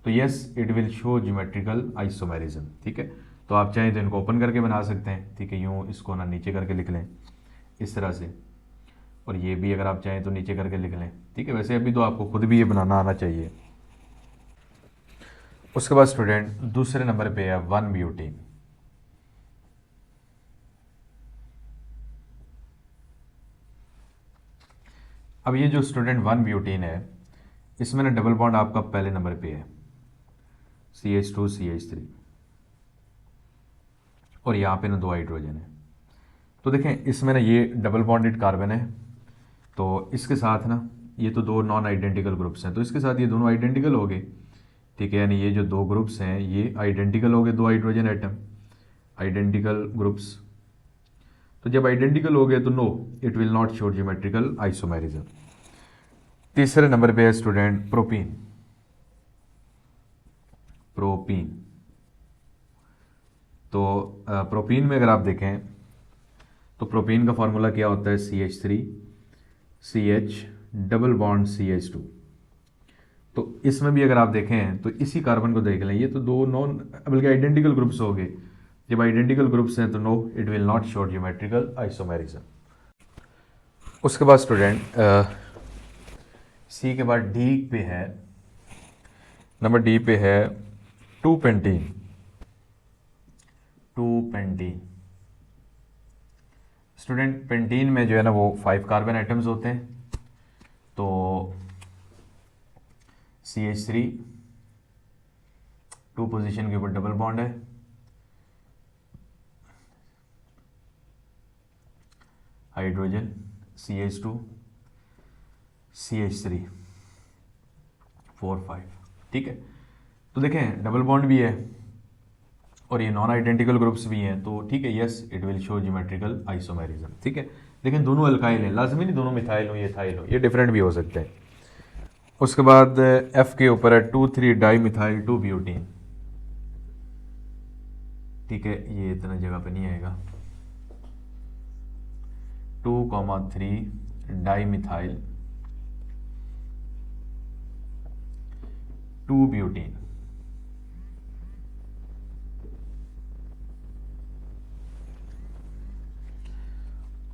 तो yes it will show geometrical isomerism. ठीक है, तो आप चाहें तो इनको ओपन करके बना सकते हैं। ठीक है, यूँ इसको ना नीचे करके लिख लें इस तरह से, और ये भी अगर आप चाहें तो नीचे करके लिख लें। ठीक है, वैसे अभी तो आपको खुद भी ये बनाना आना चाहिए। उसके बाद स्टूडेंट दूसरे नंबर पे है 1 ब्यूटेन। अब ये जो स्टूडेंट 1 ब्यूटेन है, इसमें ना डबल बॉन्ड आपका पहले नंबर पे है CH2 CH3, और यहाँ पे ना 2 हाइड्रोजन है। तो देखें इसमें ना ये डबल बॉन्डेड कार्बन है, तो इसके साथ ना ये तो 2 नॉन आइडेंटिकल ग्रुप्स हैं, तो इसके साथ ये दोनों आइडेंटिकल हो गए। ठीक है, यानी ये जो 2 ग्रुप्स हैं ये आइडेंटिकल हो गए, 2 हाइड्रोजन एटम आइडेंटिकल ग्रुप्स। तो जब आइडेंटिकल हो गए तो no, it will not show geometrical isomerism. तीसरे नंबर पे है स्टूडेंट प्रोपीन। प्रोपीन, तो प्रोपीन में अगर आप देखें तो प्रोपीन का फॉर्मूला क्या होता है, CH3CH डबल बॉन्ड CH2। तो इसमें भी अगर आप देखें तो इसी कार्बन को देख लें, ये तो दो नॉन बल्कि आइडेंटिकल ग्रुप्स हो गए। जब आइडेंटिकल ग्रुप्स हैं तो no, it will not show geometrical isomerism. उसके बाद स्टूडेंट सी के बाद डी पे है, नंबर डी पे है 2-पेंटीन। 2-पेंटीन स्टूडेंट, पेंटीन में जो है ना वो 5 कार्बन आइटम्स होते हैं। तो CH3 2 पोजीशन के ऊपर डबल बॉन्ड है, हाइड्रोजन CH2 CH3 4 5, ठीक है। तो देखें डबल बॉन्ड भी है और ये नॉन आइडेंटिकल ग्रुप्स भी हैं, तो ठीक है, yes it will show geometrical isomerism, ठीक है। लेकिन दोनों अल्काइल हैं, लाजमी नहीं दोनों मिथाइल हो, ये थाइल हो, ये डिफरेंट भी हो सकते हैं। उसके बाद F के ऊपर है 2,3 डाई मिथाइल 2 ब्यूटीन, ठीक है, ये इतना जगह पे नहीं आएगा। 2,3 डाई मिथाइल 2 ब्यूटीन।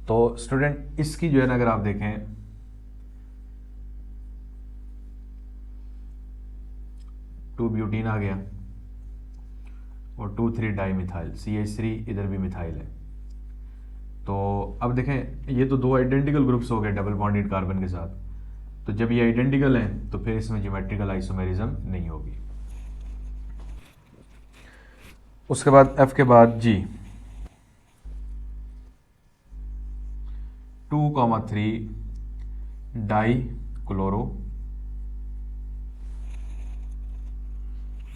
तो स्टूडेंट इसकी जो है ना अगर आप देखें 2 ब्यूटीन आ गया और 2,3 डाई मिथाइल, CH3 इधर भी मिथाइल है। तो अब देखें ये तो दो आइडेंटिकल ग्रुप्स हो गए डबल बॉन्डेड कार्बन के साथ, तो जब ये आइडेंटिकल हैं तो फिर इसमें ज्योमेट्रिकल आइसोमेरिज्म नहीं होगी। उसके बाद F के बाद G 2,3 डाई क्लोरो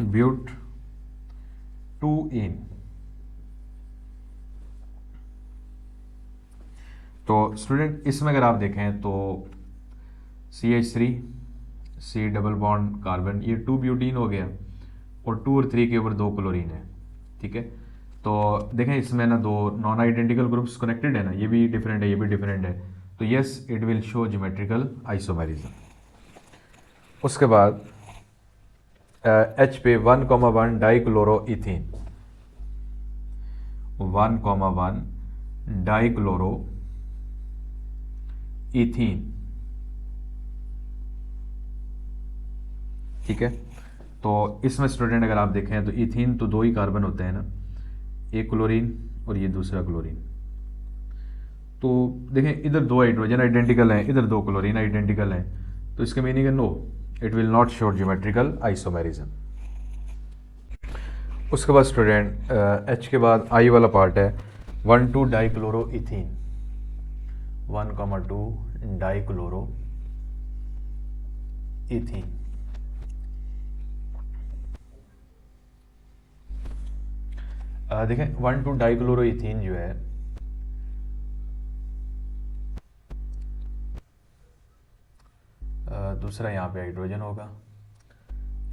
ब्यूट 2 इन। तो स्टूडेंट इसमें अगर आप देखें तो CH3 C double bond carbon, ये 2 ब्यूटीन हो गया और 2 और 3 के ऊपर 2 क्लोरीन है, ठीक है। तो देखें इसमें ना दो नॉन आइडेंटिकल ग्रुप्स कनेक्टेड है ना, ये भी डिफरेंट है, ये भी डिफरेंट है, तो yes it will show geometrical isomerism. उसके बाद H पे 1,1 डाइक्लोरो इथीन, 1,1 डाइक्लोरो इथीन, ठीक है। तो इसमें स्टूडेंट अगर आप देखें तो इथीन तो 2 ही कार्बन होते हैं ना, एक क्लोरीन और ये दूसरा क्लोरीन। तो देखें इधर 2 हाइड्रोजन आइडेंटिकल हैं, इधर 2 क्लोरीन आइडेंटिकल हैं, तो इसका मीनिंग है no, it will not show geometrical isomerism. उसके बाद स्टूडेंट H के बाद I वाला पार्ट है 1,2 डाइक्लोरो इथीन, 1,2 डाइक्लोरो इथीन। देखें 1,2 डाइक्लोरो इथीन जो है दूसरा यहाँ पे हाइड्रोजन होगा,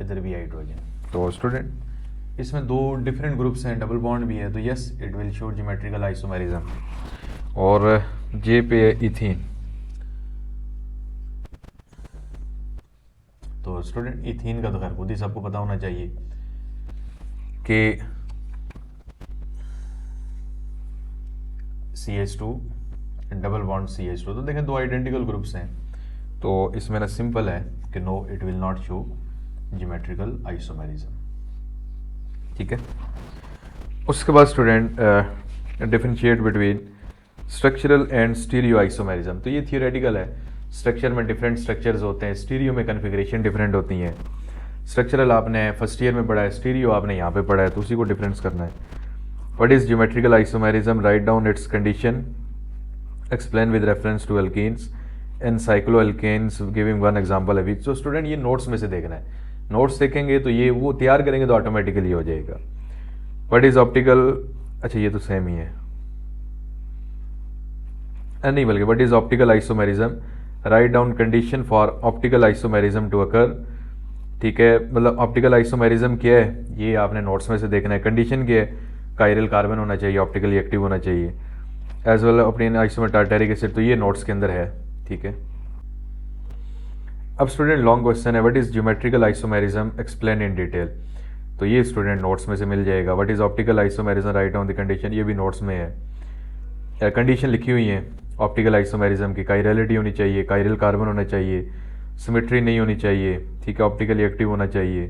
इधर भी हाइड्रोजन। तो स्टूडेंट इसमें 2 डिफरेंट ग्रुप्स हैं, डबल बॉन्ड भी है, तो yes it will show geometrical isomerism. और J पे है इथीन। तो स्टूडेंट इथीन का तो खैर खुद ही सबको पता होना चाहिए कि CH2 डबल बॉन्ड CH2, तो देखें 2 आइडेंटिकल ग्रुप्स हैं, तो इसमें ना सिंपल है कि no it will not show geometrical isomerism, ठीक है। उसके बाद student differentiate between structural and stereo isomerism. तो ये थियोरेटिकल है, स्ट्रक्चर में डिफरेंट स्ट्रक्चर्स होते हैं, स्टीरियो में कन्फिग्रेशन डिफरेंट होती हैं। स्ट्रक्चरल आपने फर्स्ट ईयर में पढ़ा है, स्टीरियो आपने यहाँ पे पढ़ा है, तो उसी को डिफरेंस करना है। What is geometrical isomerism? Write down its condition, explain with reference to alkenes and cycloalkanes, giving one example अभी। तो स्टूडेंट ये नोट्स में से देखना है, नोट्स देखेंगे तो ये वो तैयार करेंगे तो ऑटोमेटिकली हो जाएगा। व्हाट इज ऑप्टिकल, अच्छा ये तो सेम ही है, नहीं बल्कि what is optical isomerism, write down condition for optical isomerism to occur. ठीक है, मतलब ऑप्टिकल आइसोमेरिज्म क्या है ये आपने नोट्स में से देखना है। कंडीशन क्या है, कायरल कार्बन होना चाहिए, ऑप्टिकली एक्टिव होना चाहिए, एज वेल अपनी आइसोमर टार्टेरिक एसिड, तो ये नोट्स के अंदर है। ठीक है, अब स्टूडेंट लॉन्ग क्वेश्चन है, what is geometrical isomerism explain in detail. तो ये स्टूडेंट नोट्स में से मिल जाएगा। What is optical isomerism, write down the condition, ये भी नोट्स में है। कंडीशन लिखी हुई है ऑप्टिकल आइसोमेरिज्म की, कायरलिटी होनी चाहिए, कायरल कार्बन होना चाहिए, सिमेट्री नहीं होनी चाहिए। ठीक है, ऑप्टिकली एक्टिव होना चाहिए।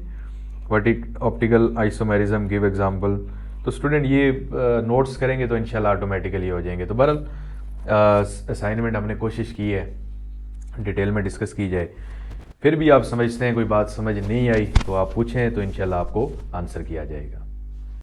What is optical isomerism, give example. तो स्टूडेंट ये नोट्स करेंगे तो इंशाल्लाह ऑटोमेटिकली हो जाएंगे। तो बहरहाल असाइनमेंट हमने कोशिश की है डिटेल में डिस्कस की जाए। फिर भी आप समझते हैं कोई बात समझ नहीं आई तो आप पूछें, तो इंशाल्लाह आपको आंसर किया जाएगा।